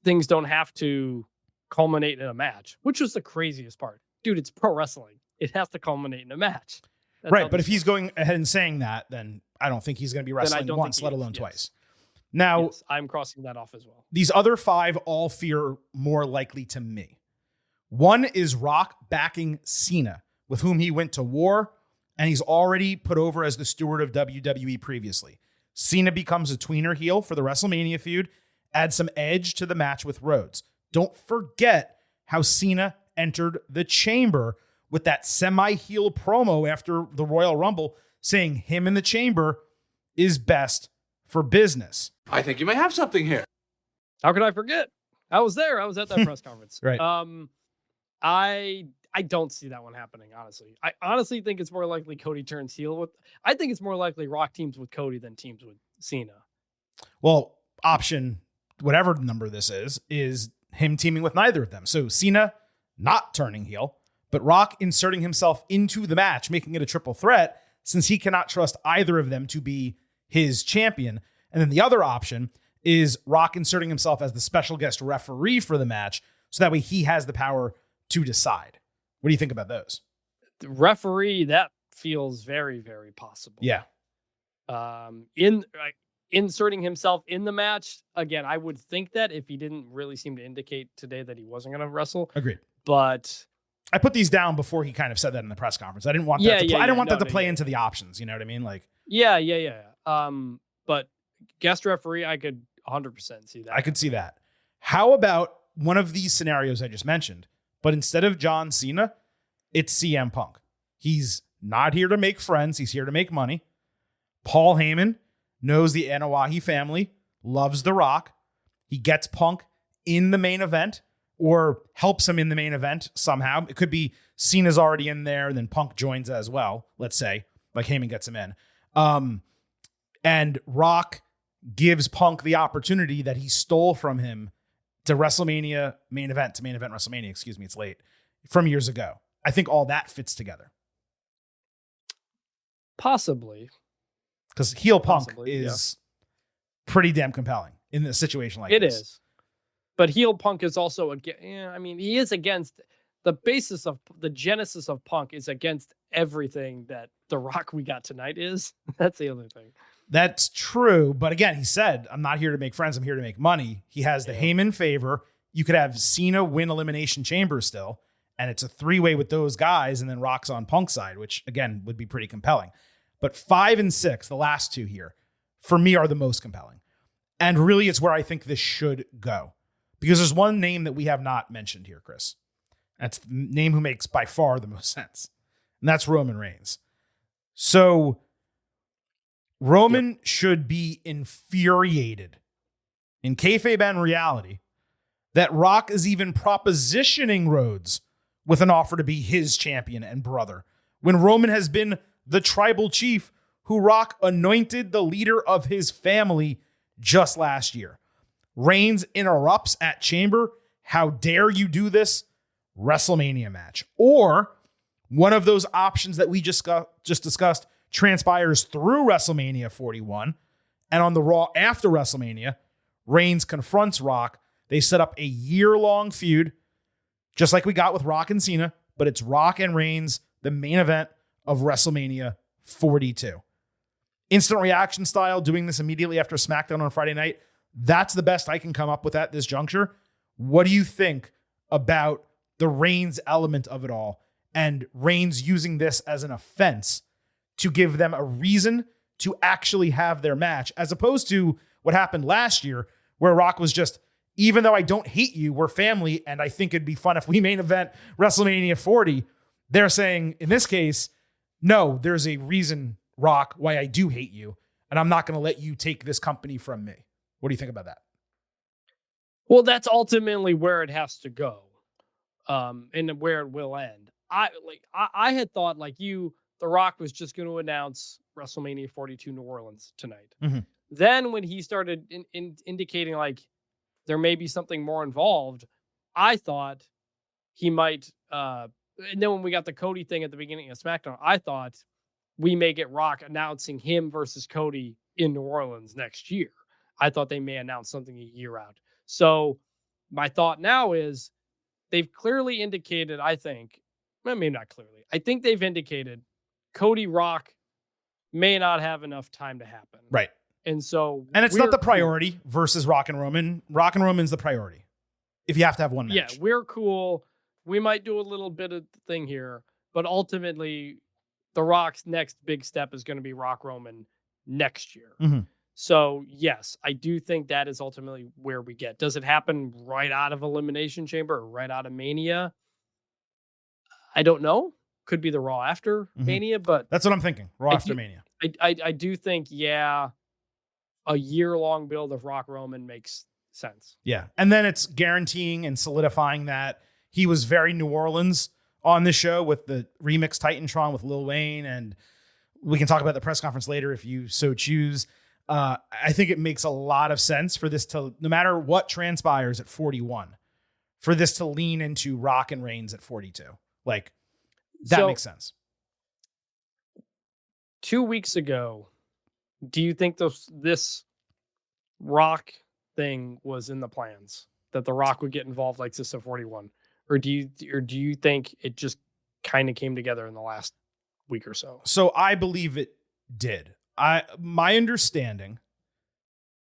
things don't have to culminate in a match, which was the craziest part. Dude, it's pro wrestling. It has to culminate in a match. That's right, but if he's going ahead and saying that, then I don't think he's going to be wrestling once, let alone twice. Now, yes, I'm crossing that off as well. These other 5 all feel more likely to me. One is Rock backing Cena, with whom he went to war, and he's already put over as the steward of WWE previously. Cena becomes a tweener heel for the WrestleMania feud, adds some edge to the match with Rhodes. Don't forget how Cena entered the Chamber with that semi-heel promo after the Royal Rumble, saying him in the Chamber is best for business. I think you may have something here. How could I forget? I was there. I was at that press conference. Right. I don't see that one happening, honestly. I honestly think it's more likely Cody turns heel I think it's more likely Rock teams with Cody than teams with Cena. Well, option, whatever number this is him teaming with neither of them. So Cena not turning heel, but Rock inserting himself into the match, making it a triple threat, since he cannot trust either of them to be his champion. And then the other option is Rock inserting himself as the special guest referee for the match, so that way he has the power to decide. What do you think about those? The referee, that feels very, very possible. Yeah. Inserting himself in the match, again, I would think that if he didn't really seem to indicate today that he wasn't going to wrestle. Agreed. But I put these down before he kind of said that in the press conference. I didn't want that to play into the options. You know what I mean? Like, yeah. But guest referee, I could 100% see that. I could see that. How about one of these scenarios I just mentioned, but instead of John Cena, it's CM Punk. He's not here to make friends. He's here to make money. Paul Heyman knows the Anoa'i family, loves The Rock. He gets Punk in the main event, or helps him in the main event somehow. It could be Cena's already in there, and then Punk joins as well, let's say, like Heyman gets him in. And Rock gives Punk the opportunity that he stole from him to WrestleMania main event WrestleMania, it's late, from years ago. I think all that fits together. Possibly. Because heel Punk is pretty damn compelling in a situation like this. It is. But heel Punk is also, he is against the basis of the genesis of Punk is against everything that The Rock we got tonight is. That's the other thing. That's true. But again, he said, I'm not here to make friends. I'm here to make money. He has the Heyman favor. You could have Cena win Elimination Chamber still, and it's a 3-way with those guys, and then Rock's on Punk's side, which again would be pretty compelling. But 5 and 6, the last two here, for me are the most compelling. And really, it's where I think this should go. Because there's one name that we have not mentioned here, Chris. That's the name who makes by far the most sense. And that's Roman Reigns. So Roman should be infuriated in kayfabe and reality that Rock is even propositioning Rhodes with an offer to be his champion and brother, when Roman has been the tribal chief who Rock anointed the leader of his family just last year. Reigns interrupts at Chamber. How dare you do this? WrestleMania match. Or one of those options that we just discussed transpires through WrestleMania 41. And on the Raw after WrestleMania, Reigns confronts Rock. They set up a year-long feud, just like we got with Rock and Cena, but it's Rock and Reigns, the main event of WrestleMania 42. Instant reaction style, doing this immediately after SmackDown on Friday night. That's the best I can come up with at this juncture. What do you think about the Reigns element of it all, and Reigns using this as an offense to give them a reason to actually have their match, as opposed to what happened last year where Rock was just, even though I don't hate you, we're family, and I think it'd be fun if we main event WrestleMania 40. They're saying, in this case, no, there's a reason, Rock, why I do hate you, and I'm not going to let you take this company from me. What do you think about that? Well, that's ultimately where it has to go, and where it will end. I had thought, like you, The Rock was just going to announce WrestleMania 42 New Orleans tonight. Mm-hmm. Then when he started indicating like there may be something more involved, I thought he might. And then when we got the Cody thing at the beginning of SmackDown, I thought we may get Rock announcing him versus Cody in New Orleans next year. I thought they may announce something a year out. So my thought now is they've clearly indicated, I think, well, maybe not clearly, I think they've indicated Cody Rock may not have enough time to happen. Right. And it's not the priority versus Rock and Roman. Rock and Roman's the priority if you have to have one match. Yeah, we're cool. We might do a little bit of the thing here, but ultimately The Rock's next big step is going to be Rock Roman next year. Mm-hmm. So yes, I do think that is ultimately where we get. Does it happen right out of Elimination Chamber or right out of Mania? I don't know. Could be the Raw after Mania, but that's what I'm thinking. Raw after Mania. I do think, yeah, a year-long build of Rock Roman makes sense. Yeah. And then it's guaranteeing and solidifying that he was very New Orleans on this show with the remix Titantron with Lil Wayne. And we can talk about the press conference later if you so choose. I think it makes a lot of sense for this to, no matter what transpires at 41, for this to lean into Rock and Reigns at 42. Like, that makes sense. 2 weeks ago, do you think this Rock thing was in the plans, that The Rock would get involved like this at 41? Or do you think it just kind of came together in the last week or so? So I believe it did. My understanding,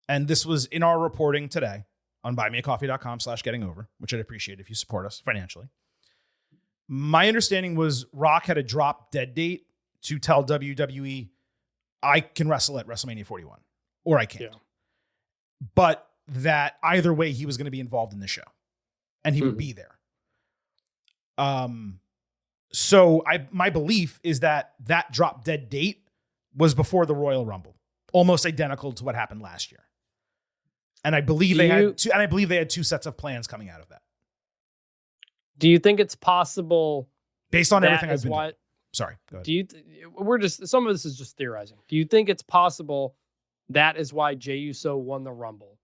and this was in our reporting today on buymeacoffee.com/gettingover, which I'd appreciate if you support us financially. My understanding was Rock had a drop dead date to tell WWE, I can wrestle at WrestleMania 41 or I can't. Yeah. But that either way, he was going to be involved in the show and he would be there. So my belief is that drop dead date was before the Royal Rumble, almost identical to what happened last year. And I believe they had two sets of plans coming out of that. Do you think it's possible, based on everything I've been told? Sorry, go ahead. Some of this is just theorizing. Do you think it's possible that is why Jey Uso won the Rumble?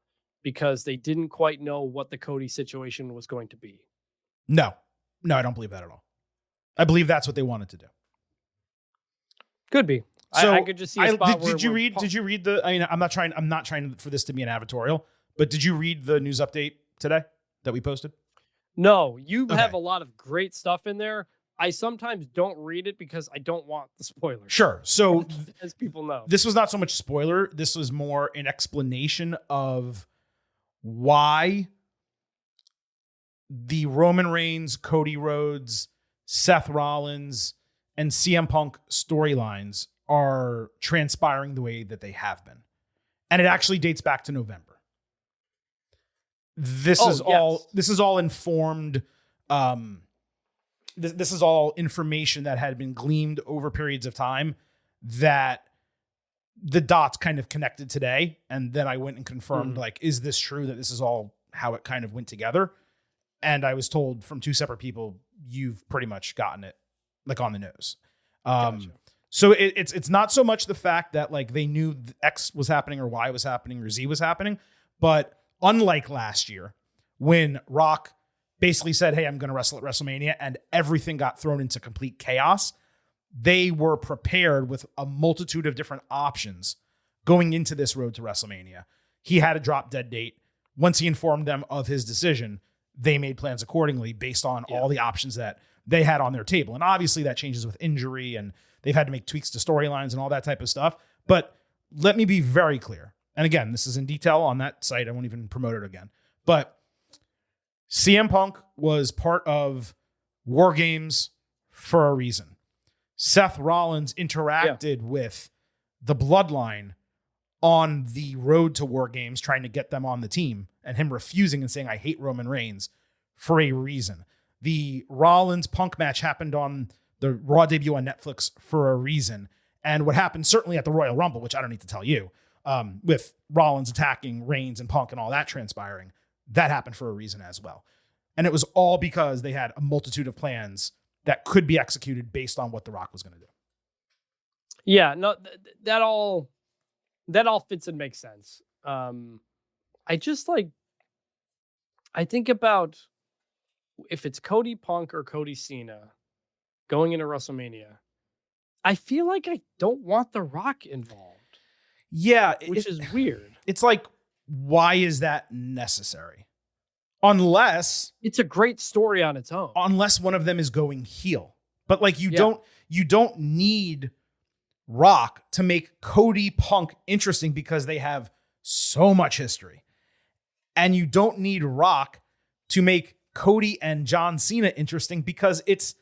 Because they didn't quite know what the Cody situation was going to be? No, I don't believe that at all. I believe that's what they wanted to do. Could be. So I could just see a spot did you read the, I mean, I'm not trying for this to be an advertorial, but did you read the news update today that we posted? No, you have a lot of great stuff in there. I sometimes don't read it because I don't want the spoilers. Sure. So as people know, this was not so much spoiler. This was more an explanation of why the Roman Reigns, Cody Rhodes, Seth Rollins, and CM Punk storylines are transpiring the way that they have been. And it actually dates back to November. This is all informed. This is all information that had been gleaned over periods of time that the dots kind of connected today. And then I went and confirmed, like, is this true that this is all how it kind of went together? And I was told from two separate people, you've pretty much gotten it like on the nose. Gotcha. So it's not so much the fact that like they knew X was happening or Y was happening or Z was happening, but unlike last year when Rock basically said, hey, I'm going to wrestle at WrestleMania and everything got thrown into complete chaos, they were prepared with a multitude of different options going into this road to WrestleMania. He had a drop dead date. Once he informed them of his decision, they made plans accordingly based on all the options that they had on their table. And obviously that changes with injury, and they've had to make tweaks to storylines and all that type of stuff. But let me be very clear. And again, this is in detail on that site. I won't even promote it again. But CM Punk was part of War Games for a reason. Seth Rollins interacted with the Bloodline on the road to War Games, trying to get them on the team, and him refusing and saying, I hate Roman Reigns, for a reason. The Rollins Punk match happened on the Raw debut on Netflix for a reason. And what happened certainly at the Royal Rumble, which I don't need to tell you, with Rollins attacking Reigns and Punk and all that transpiring, that happened for a reason as well. And it was all because they had a multitude of plans that could be executed based on what The Rock was going to do. Yeah, no, that all fits and makes sense. I think about if it's Cody Punk or Cody Cena going into WrestleMania, I feel like I don't want The Rock involved. Yeah. Which is weird. It's like, why is that necessary? Unless it's a great story on its own. Unless one of them is going heel. But like you don't need Rock to make Cody Punk interesting because they have so much history. And you don't need Rock to make Cody and John Cena interesting because it's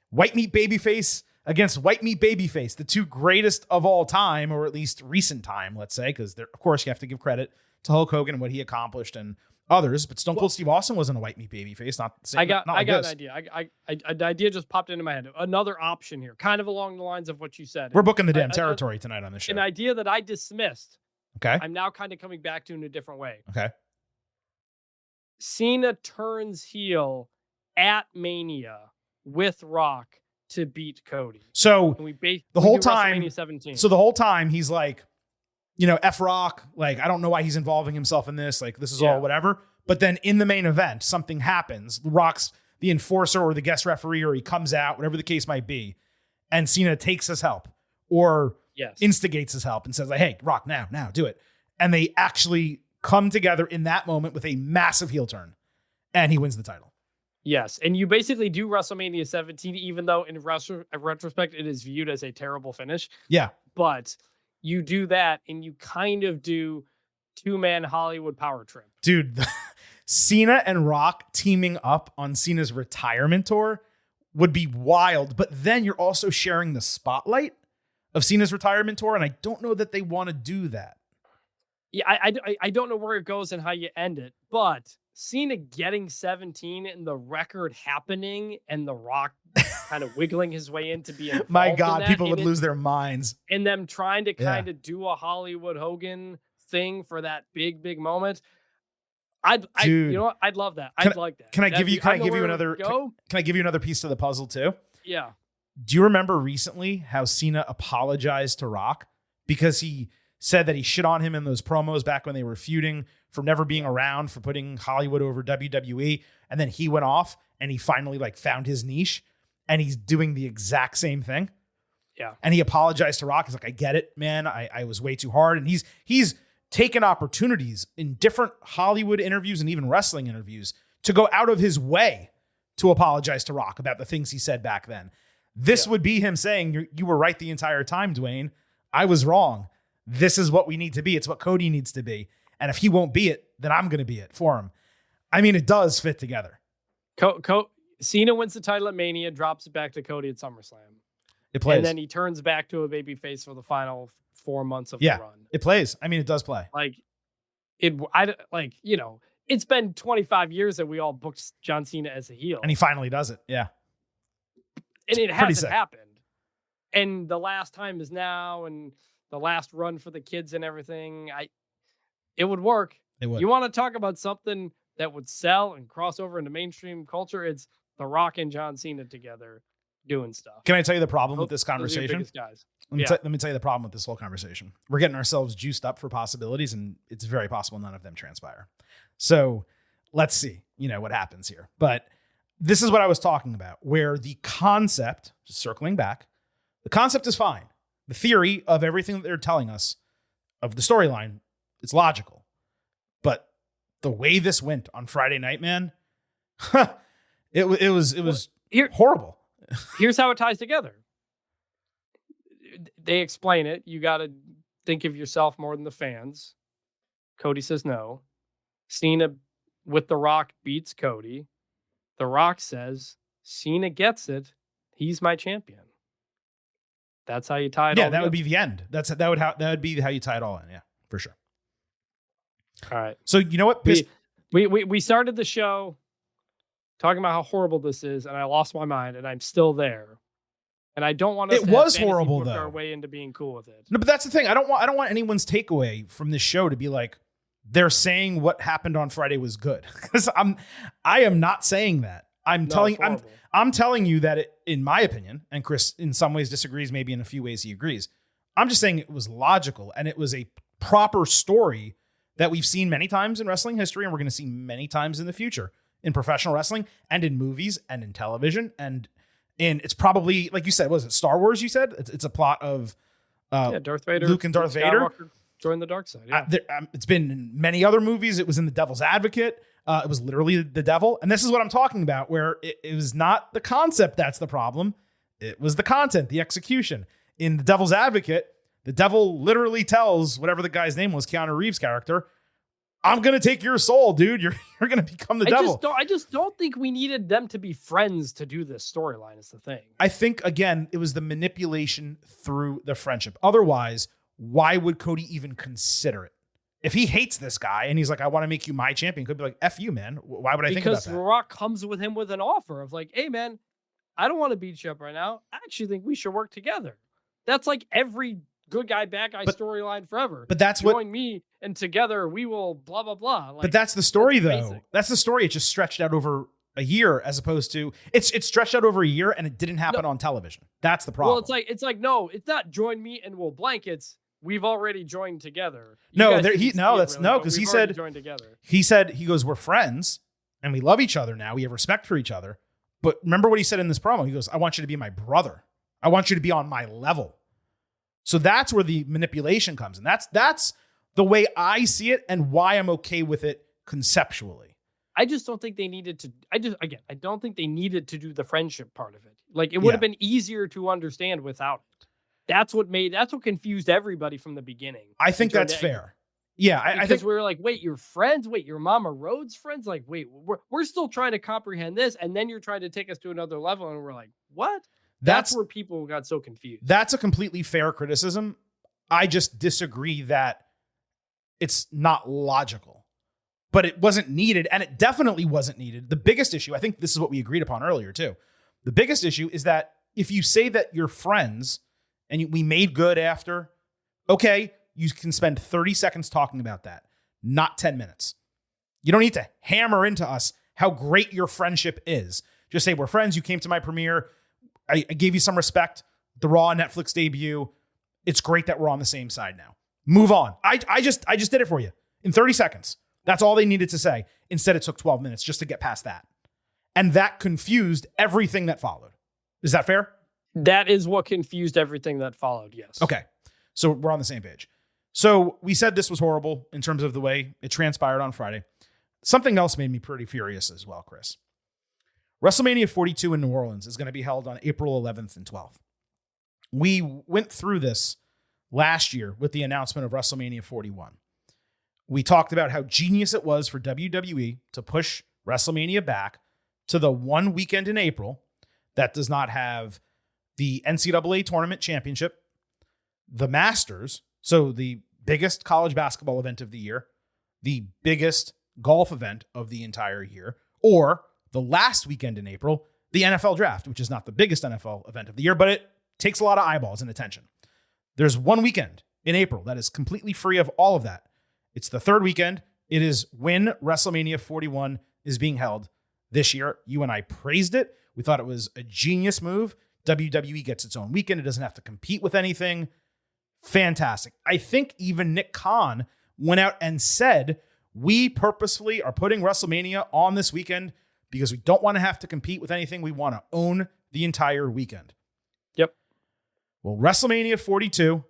white meat babyface against white meat babyface, the two greatest of all time, or at least recent time, let's say, because of course you have to give credit to Hulk Hogan and what he accomplished and others, but Stone Cold Steve Austin wasn't a white meat babyface. Not the same. I got an idea. An idea just popped into my head. Another option here, kind of along the lines of what you said. We're booking the damn territory tonight on this show. An idea that I dismissed. Okay. I'm now kind of coming back to in a different way. Okay. Cena turns heel at Mania with Rock to beat Cody. So the whole time, WrestleMania 17. So the whole time he's like, F Rock, like, I don't know why he's involving himself in this. Like, this is all whatever. But then in the main event, something happens. Rock's the enforcer or the guest referee, or he comes out, whatever the case might be. And Cena takes his help or instigates his help and says, like, hey, Rock, now, do it. And they actually come together in that moment with a massive heel turn. And he wins the title. Yes. And you basically do WrestleMania 17, even though in retrospect, it is viewed as a terrible finish. Yeah. But you do that and you kind of do two-man Hollywood power trip. Dude, Cena and Rock teaming up on Cena's retirement tour would be wild. But then you're also sharing the spotlight of Cena's retirement tour. And I don't know that they want to do that. Yeah, I don't know where it goes and how you end it. But Cena getting 17 and the record happening and The Rock kind of wiggling his way in to be involved. My God, in people would lose their minds. And them trying to kind of do a Hollywood Hogan thing for that big moment. You know what? I'd love that. I'd like that. Can I give you another piece to the puzzle too? Yeah. Do you remember recently how Cena apologized to Rock because he said that he shit on him in those promos back when they were feuding for never being around, for putting Hollywood over WWE. And then he went off and he finally found his niche and he's doing the exact same thing. Yeah. And he apologized to Rock. He's like, I get it, man. I was way too hard. And he's taken opportunities in different Hollywood interviews and even wrestling interviews to go out of his way to apologize to Rock about the things he said back then. This would be him saying, you were right the entire time, Dwayne. I was wrong. This is what we need to be. It's what Cody needs to be. And if he won't be it, then I'm going to be it for him. I mean, it does fit together. Cena wins the title at Mania, drops it back to Cody at SummerSlam. It plays. And then he turns back to a babyface for the final 4 months of the run. It plays. I mean, it does play. It's been 25 years that we all booked John Cena as a heel. And he finally does it. Yeah. And it hasn't happened. And the last time is now, and the last run for the kids and everything. It would work. It would. You want to talk about something that would sell and cross over into mainstream culture? It's The Rock and John Cena together doing stuff. Can I tell you the problem with this conversation? Guys. Let me tell you the problem with this whole conversation. We're getting ourselves juiced up for possibilities, and it's very possible none of them transpire. So let's see, what happens here. But this is what I was talking about, where the concept, just circling back, The concept is fine. The theory of everything that they're telling us of the storyline, it's logical. But the way this went on Friday night, man, it was horrible. Here's how it ties together. They explain it. You got to think of yourself more than the fans. Cody says no. Cena with The Rock beats Cody. The Rock says Cena gets it. He's my champion. That's how you tie it all that together. would be the end. That would be how you tie it all in. Yeah, for sure. All right. So you know what? We started the show talking about how horrible this is, and I lost my mind, and I'm still there. And I don't want us to was have horrible, fantasy book though. our way into being cool with it. No, but that's the thing. I don't want anyone's takeaway from this show to be like they're saying what happened on Friday was good, because I am not saying that. I'm telling you that in my opinion, and Chris in some ways disagrees, maybe in a few ways he agrees. I'm just saying it was logical and it was a proper story that we've seen many times in wrestling history, and we're going to see many times in the future in professional wrestling and in movies and in television. And it's probably, like you said, was it Star Wars? You said it's a plot of Darth Vader, Luke and Darth Vader join the dark side. Yeah. It's been in many other movies. It was in The Devil's Advocate. It was literally the devil. And this is what I'm talking about, where it was not the concept that's the problem. It was the content, the execution. In The Devil's Advocate, the devil literally tells whatever the guy's name was, Keanu Reeves' character, I'm going to take your soul, dude. You're going to become the devil. I just don't think we needed them to be friends to do this storyline is the thing. I think, again, it was the manipulation through the friendship. Otherwise, why would Cody even consider it? If he hates this guy and he's like, I want to make you my champion, could be like, F you, man. Why would I think about that? Because The Rock comes with him with an offer of like, hey, man, I don't want to beat you up right now. I actually think we should work together. That's like every good guy, bad guy storyline forever. But that's Join me and together we will blah, blah, blah. Like, but that's the story, though. basic. That's the story. It just stretched out over a year as opposed to it's stretched out over a year and it didn't happen on television. That's the problem. Well, it's like, no, it's not join me and we'll blank. It's we've already joined together. Because he said joined together. He goes, we're friends and we love each other now. We have respect for each other. But remember what he said in this promo? He goes, I want you to be my brother. I want you to be on my level. So that's where the manipulation comes. And that's the way I see it and why I'm okay with it conceptually. I just don't think they needed to. I don't think they needed to do the friendship part of it. Like it would have been easier to understand without it. That's what confused everybody from the beginning. I think that's fair. Yeah. I think we were like, wait, you're friends? Wait, you're Mama Rhodes friends? Like, wait, we're still trying to comprehend this. And then you're trying to take us to another level. And we're like, what? That's where people got so confused. That's a completely fair criticism. I just disagree that it's not logical, but it wasn't needed. And it definitely wasn't needed. The biggest issue, I think this is what we agreed upon earlier too. The biggest issue is that if you say that you're friends and we made good after, okay, you can spend 30 seconds talking about that, not 10 minutes. You don't need to hammer into us how great your friendship is. Just say, we're friends. You came to my premiere. I gave you some respect. The Raw Netflix debut. It's great that we're on the same side now. Move on. I just did it for you in 30 seconds. That's all they needed to say. Instead, it took 12 minutes just to get past that. And that confused everything that followed. Is that fair? That is what confused everything that followed, yes. Okay. So we're on the same page. So we said this was horrible in terms of the way it transpired on Friday. Something else made me pretty furious as well, Chris. WrestleMania 42 in New Orleans is going to be held on April 11th and 12th. We went through this last year with the announcement of WrestleMania 41. We talked about how genius it was for WWE to push WrestleMania back to the one weekend in April that does not have the NCAA Tournament Championship, the Masters, so the biggest college basketball event of the year, the biggest golf event of the entire year, or the last weekend in April, the NFL Draft, which is not the biggest NFL event of the year, but it takes a lot of eyeballs and attention. There's one weekend in April that is completely free of all of that. It's the third weekend. It is when WrestleMania 41 is being held this year. You and I praised it. We thought it was a genius move. WWE gets its own weekend. It doesn't have to compete with anything. Fantastic. I think even Nick Khan went out and said, we purposefully are putting WrestleMania on this weekend because we don't want to have to compete with anything. We want to own the entire weekend. Yep. Well, WrestleMania 42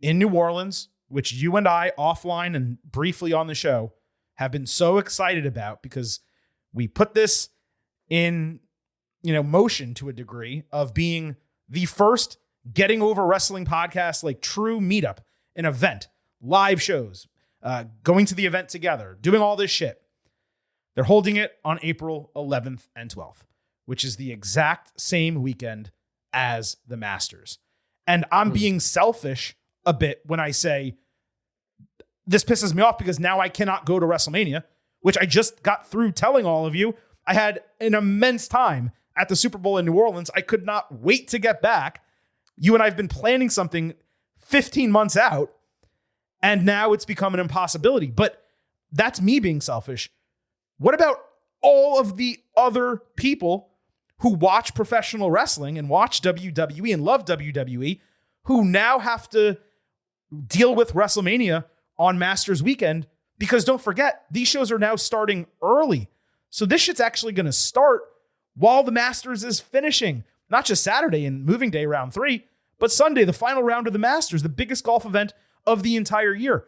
in New Orleans, which you and I offline and briefly on the show have been so excited about because we put this in, motion to a degree of being the first Getting Over Wrestling podcast, like true meetup, an event, live shows, going to the event together, doing all this shit. They're holding it on April 11th and 12th, which is the exact same weekend as the Masters. And I'm being selfish a bit when I say this pisses me off because now I cannot go to WrestleMania, which I just got through telling all of you. I had an immense time at the Super Bowl in New Orleans. I could not wait to get back. You and I have been planning something 15 months out, and now it's become an impossibility. But that's me being selfish. What about all of the other people who watch professional wrestling and watch WWE and love WWE, who now have to deal with WrestleMania on Masters weekend? Because don't forget, these shows are now starting early. So this shit's actually going to start while the Masters is finishing. Not just Saturday and moving day round 3, but Sunday, the final round of the Masters, the biggest golf event of the entire year.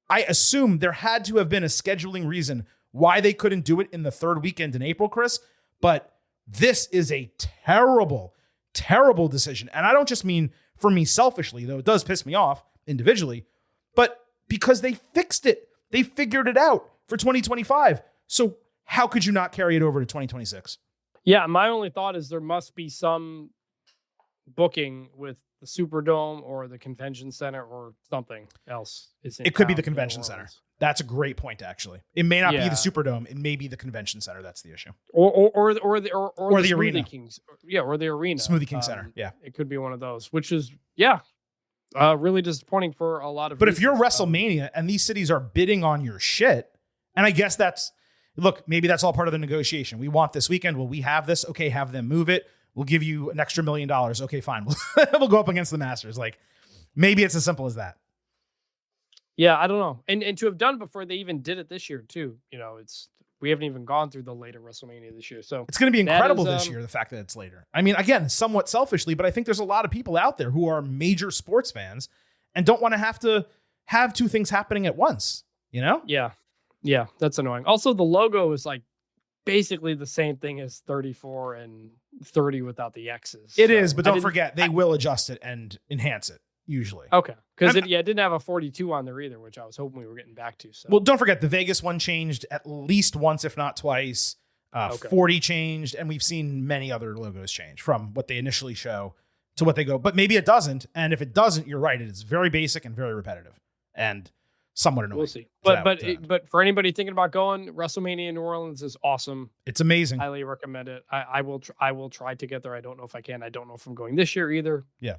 I assume there had to have been a scheduling reason why they couldn't do it in the third weekend in April, Chris. But this is a terrible, terrible decision. And I don't just mean for me selfishly, though it does piss me off individually, but because they fixed it. They figured it out for 2025. So how could you not carry it over to 2026? Yeah, my only thought is there must be some booking with the Superdome or the Convention Center or something else. It could be the Convention Center. That's a great point, actually. It may not be the Superdome. It may be the Convention Center. That's the issue. Or the arena. Kings. Yeah, or the arena. Smoothie King Center. Yeah. It could be one of those, which is, really disappointing for a lot of But reasons. if you're WrestleMania and these cities are bidding on your shit, and I guess maybe that's all part of the negotiation. We want this weekend. Well, we have this. Okay, have them move it. We'll give you an extra $1 million. Okay, fine. We'll go up against the Masters. Like, maybe it's as simple as that. Yeah, I don't know. And to have done before they even did it this year too. We haven't even gone through the later WrestleMania this year. So it's going to be incredible this year, the fact that it's later. I mean, again, somewhat selfishly, but I think there's a lot of people out there who are major sports fans and don't want to have two things happening at once, Yeah. Yeah, that's annoying. Also, the logo is like basically the same thing as 34 and 30 without the X's. It is, but don't forget, they will adjust it and enhance it, usually. Okay, because it didn't have a 42 on there either, which I was hoping we were getting back to. So. Well, don't forget, the Vegas one changed at least once, if not twice. 40 changed, and we've seen many other logos change from what they initially show to what they go. But maybe it doesn't, and if it doesn't, you're right. It is very basic and very repetitive, and somewhat annoying. We'll see. But for anybody thinking about going, WrestleMania in New Orleans is awesome. It's amazing. Highly recommend it. I will try to get there. I don't know if I can. I don't know if I'm going this year either. Yeah.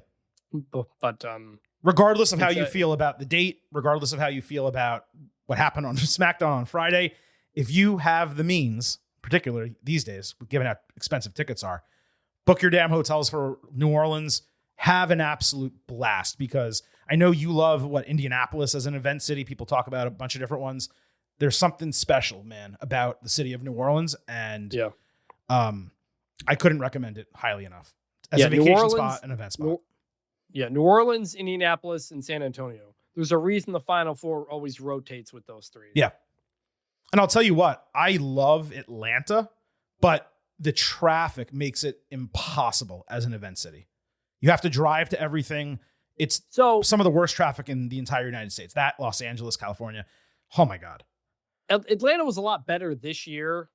But regardless of how you feel about the date, regardless of how you feel about what happened on SmackDown on Friday, if you have the means, particularly these days, given how expensive tickets are, book your damn hotels for New Orleans. Have an absolute blast, because I know you love Indianapolis as an event city. People talk about a bunch of different ones. There's something special, man, about the city of New Orleans, and I couldn't recommend it highly enough as a vacation spot, an event spot. New Orleans, Indianapolis, and San Antonio. There's a reason the Final Four always rotates with those three. Yeah, and I'll tell you what, I love Atlanta, but the traffic makes it impossible as an event city. You have to drive to everything. It's some of the worst traffic in the entire United States. That, Los Angeles, California. Oh my God. Atlanta was a lot better this year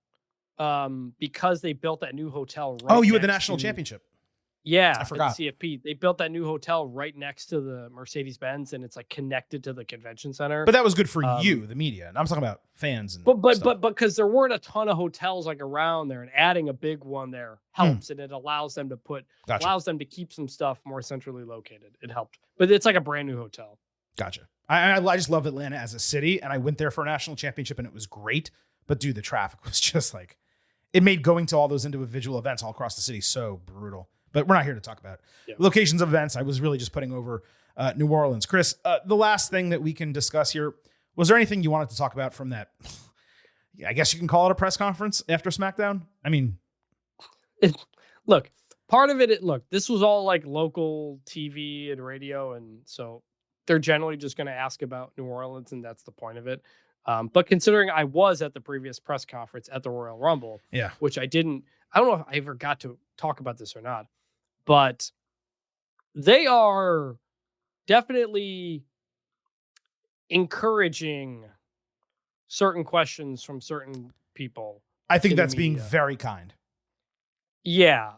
because they built that new hotel. Right you had the national championship. Yeah, I forgot. The CFP. They built that new hotel right next to the Mercedes-Benz, and it's like connected to the convention center. But that was good for you, the media. And I'm talking about fans. And but because there weren't a ton of hotels like around there, and adding a big one there helps, and it allows them to keep some stuff more centrally located. It helped, but it's like a brand new hotel. Gotcha. I just love Atlanta as a city, and I went there for a national championship, and it was great. But dude, the traffic was just like, it made going to all those individual events all across the city so brutal. But we're not here to talk about locations of events. I was really just putting over New Orleans. Chris, the last thing that we can discuss here, was there anything you wanted to talk about from that? I guess you can call it a press conference after SmackDown. I mean, look, part of it, look, this was all like local TV and radio. And so they're generally just going to ask about New Orleans, and that's the point of it. But considering I was at the previous press conference at the Royal Rumble, Yeah. which I don't know if I ever got to talk about this or not, but they are definitely encouraging certain questions from certain people. I think in the that's being media. very kind. Yeah.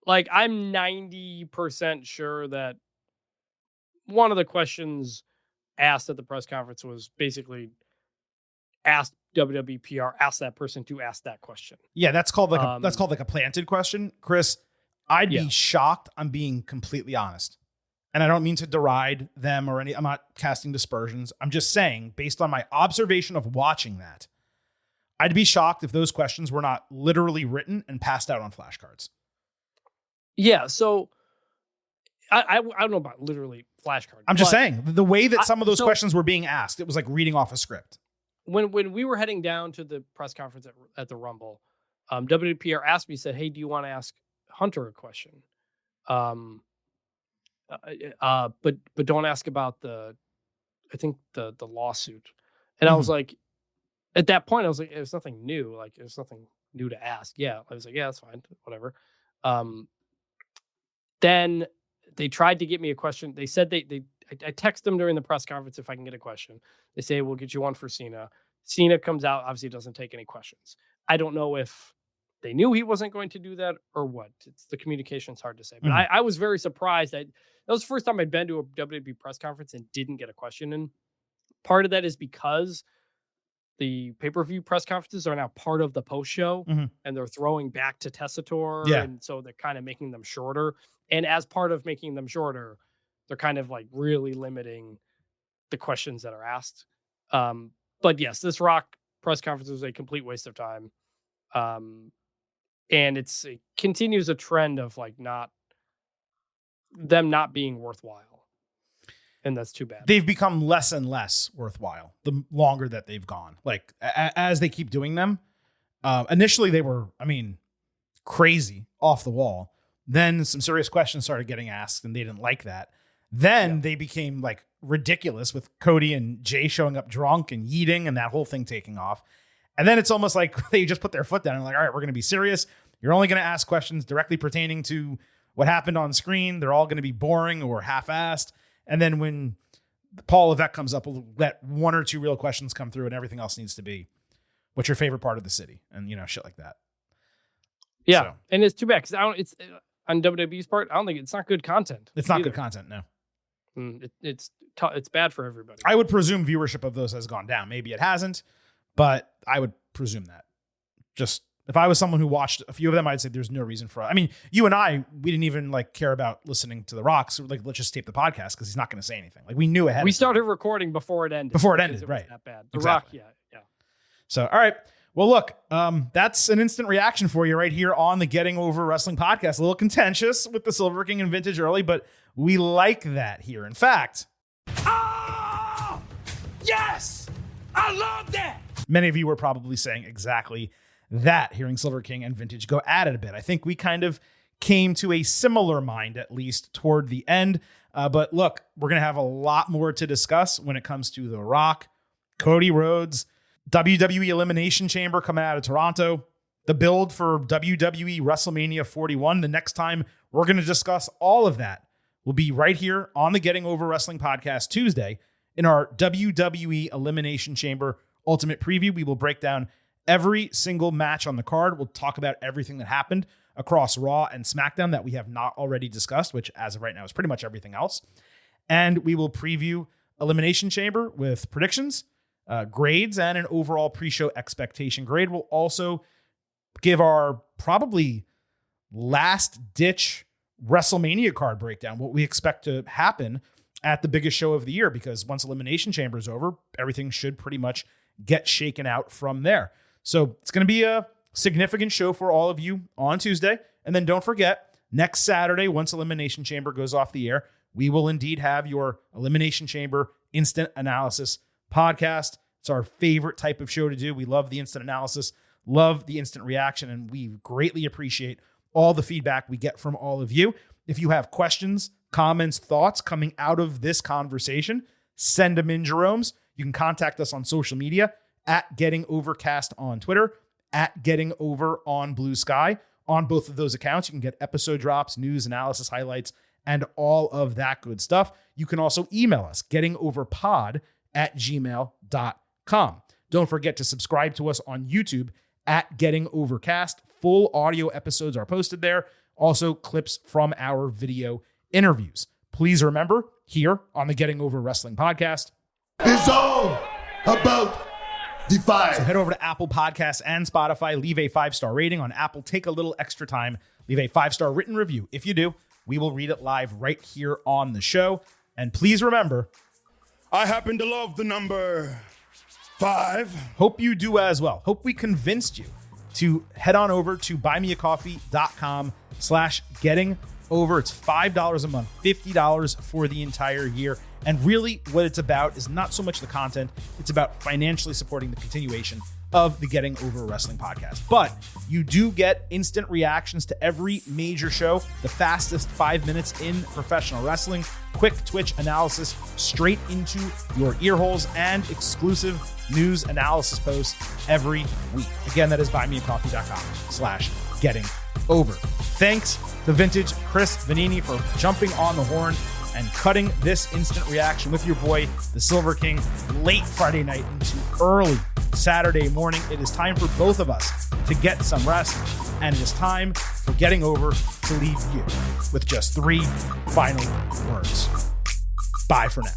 Like, I'm 90% sure that one of the questions asked at the press conference was basically asked WWE PR, asked that person to ask that question. Yeah, that's called like a planted question. Chris, I'd be shocked. I'm being completely honest. And I don't mean to deride them or I'm not casting dispersions. I'm just saying, based on my observation of watching that, I'd be shocked if those questions were not literally written and passed out on flashcards. Yeah, so I don't know about literally flashcards. I'm just saying, the way that some of those questions were being asked, it was like reading off a script. When we were heading down to the press conference at the Rumble, WPR asked me, said, "Hey, do you want to ask Hunter a question? But don't ask about the lawsuit." And I was like, at that point, I was like, it was nothing new. Like, there's nothing new to ask. Yeah, I was like, yeah, that's fine, whatever. Then they tried to get me a question. They said I text them during the press conference if I can get a question. They say, we'll get you one for Cena. Cena comes out, obviously doesn't take any questions. I don't know if they knew he wasn't going to do that or what. It's the communication's hard to say. But I was very surprised. That was the first time I'd been to a WWE press conference and didn't get a question in. Part of that is because the pay-per-view press conferences are now part of the post show, and they're throwing back to Tessitore. Yeah. And so they're kind of making them shorter. And as part of making them shorter, they're kind of like really limiting the questions that are asked. But yes, this Rock press conference was a complete waste of time. And it continues a trend of like not being worthwhile. And that's too bad. They've become less and less worthwhile the longer that they've gone. Like as they keep doing them. Initially they were, crazy, off the wall. Then some serious questions started getting asked and they didn't like that. Then they became like ridiculous with Cody and Jay showing up drunk and yeeting and that whole thing taking off. And then it's almost like they just put their foot down and like, all right, we're going to be serious. You're only going to ask questions directly pertaining to what happened on screen. They're all going to be boring or half-assed. And then when Paul Levesque comes up, we'll let one or two real questions come through and everything else needs to be, what's your favorite part of the city? And, shit like that. Yeah. So. And it's too bad because it's on WWE's part. I don't think it's not good content. It's not good content. No. It's bad for everybody. I would presume viewership of those has gone down. Maybe it hasn't, but I would presume that. Just if I was someone who watched a few of them, I'd say there's no reason for it. You and I, we didn't even like care about listening to The Rock. So like, let's just tape the podcast because he's not going to say anything. Like we knew ahead. We started recording before it ended. Right? That bad. The Exactly. Rock, yeah. So all right. Well, look, that's an instant reaction for you right here on the Getting Over Wrestling podcast. A little contentious with the Silver King and Vintage early, but we like that here. In fact, Oh, yes! I love that! many of you were probably saying exactly that, hearing Silver King and Vintage go at it a bit. I think we kind of came to a similar mind, at least toward the end. But look, we're going to have a lot more to discuss when it comes to The Rock, Cody Rhodes, WWE Elimination Chamber coming out of Toronto, the build for WWE WrestleMania 41. The next time we're going to discuss all of that will be right here on the Getting Over Wrestling podcast Tuesday in our WWE Elimination Chamber Ultimate Preview. We will break down every single match on the card. We'll talk about everything that happened across Raw and SmackDown that we have not already discussed, which as of right now is pretty much everything else. And we will preview Elimination Chamber with predictions, grades, and an overall pre-show expectation grade. We'll also give our probably last-ditch WrestleMania card breakdown, what we expect to happen at the biggest show of the year, because once Elimination Chamber is over, everything should pretty much get shaken out from there. So it's going to be a significant show for all of you on Tuesday. And then don't forget, next Saturday, once Elimination Chamber goes off the air, we will indeed have your Elimination Chamber Instant Analysis podcast. It's our favorite type of show to do. We love the instant analysis, love the instant reaction, and we greatly appreciate all the feedback we get from all of you. If you have questions, comments, thoughts coming out of this conversation, send them in, Jerome's. You can contact us on social media at Getting Overcast on Twitter, at Getting Over on Blue Sky. On both of those accounts, you can get episode drops, news, analysis, highlights, and all of that good stuff. You can also email us, gettingoverpod@gmail.com. Don't forget to subscribe to us on YouTube at Getting Overcast. Full audio episodes are posted there. Also, clips from our video interviews. Please remember, here on the Getting Over Wrestling podcast, It's all about the fight. so head over to Apple Podcasts and Spotify. Leave a 5-star rating on Apple. Take a little extra time. Leave a 5-star written review. If you do, we will read it live right here on the show. And please remember, I happen to love the number 5. hope you do as well. Hope we convinced you to head on over to buymeacoffee.com/getting over. It's $5 a month, $50 for the entire year. And really what it's about is not so much the content, it's about financially supporting the continuation of the Getting Over Wrestling podcast. But you do get instant reactions to every major show, the fastest 5 minutes in professional wrestling, quick Twitch analysis straight into your ear holes, and exclusive news analysis posts every week. Again, that is buymeacoffee.com/getting over. Thanks to Vintage Chris Vanini for jumping on the horn and cutting this instant reaction with your boy, the Silver King, late Friday night into early Saturday morning. It is time for both of us to get some rest, and it is time for Getting Over to leave you with just 3 final words. Bye for now.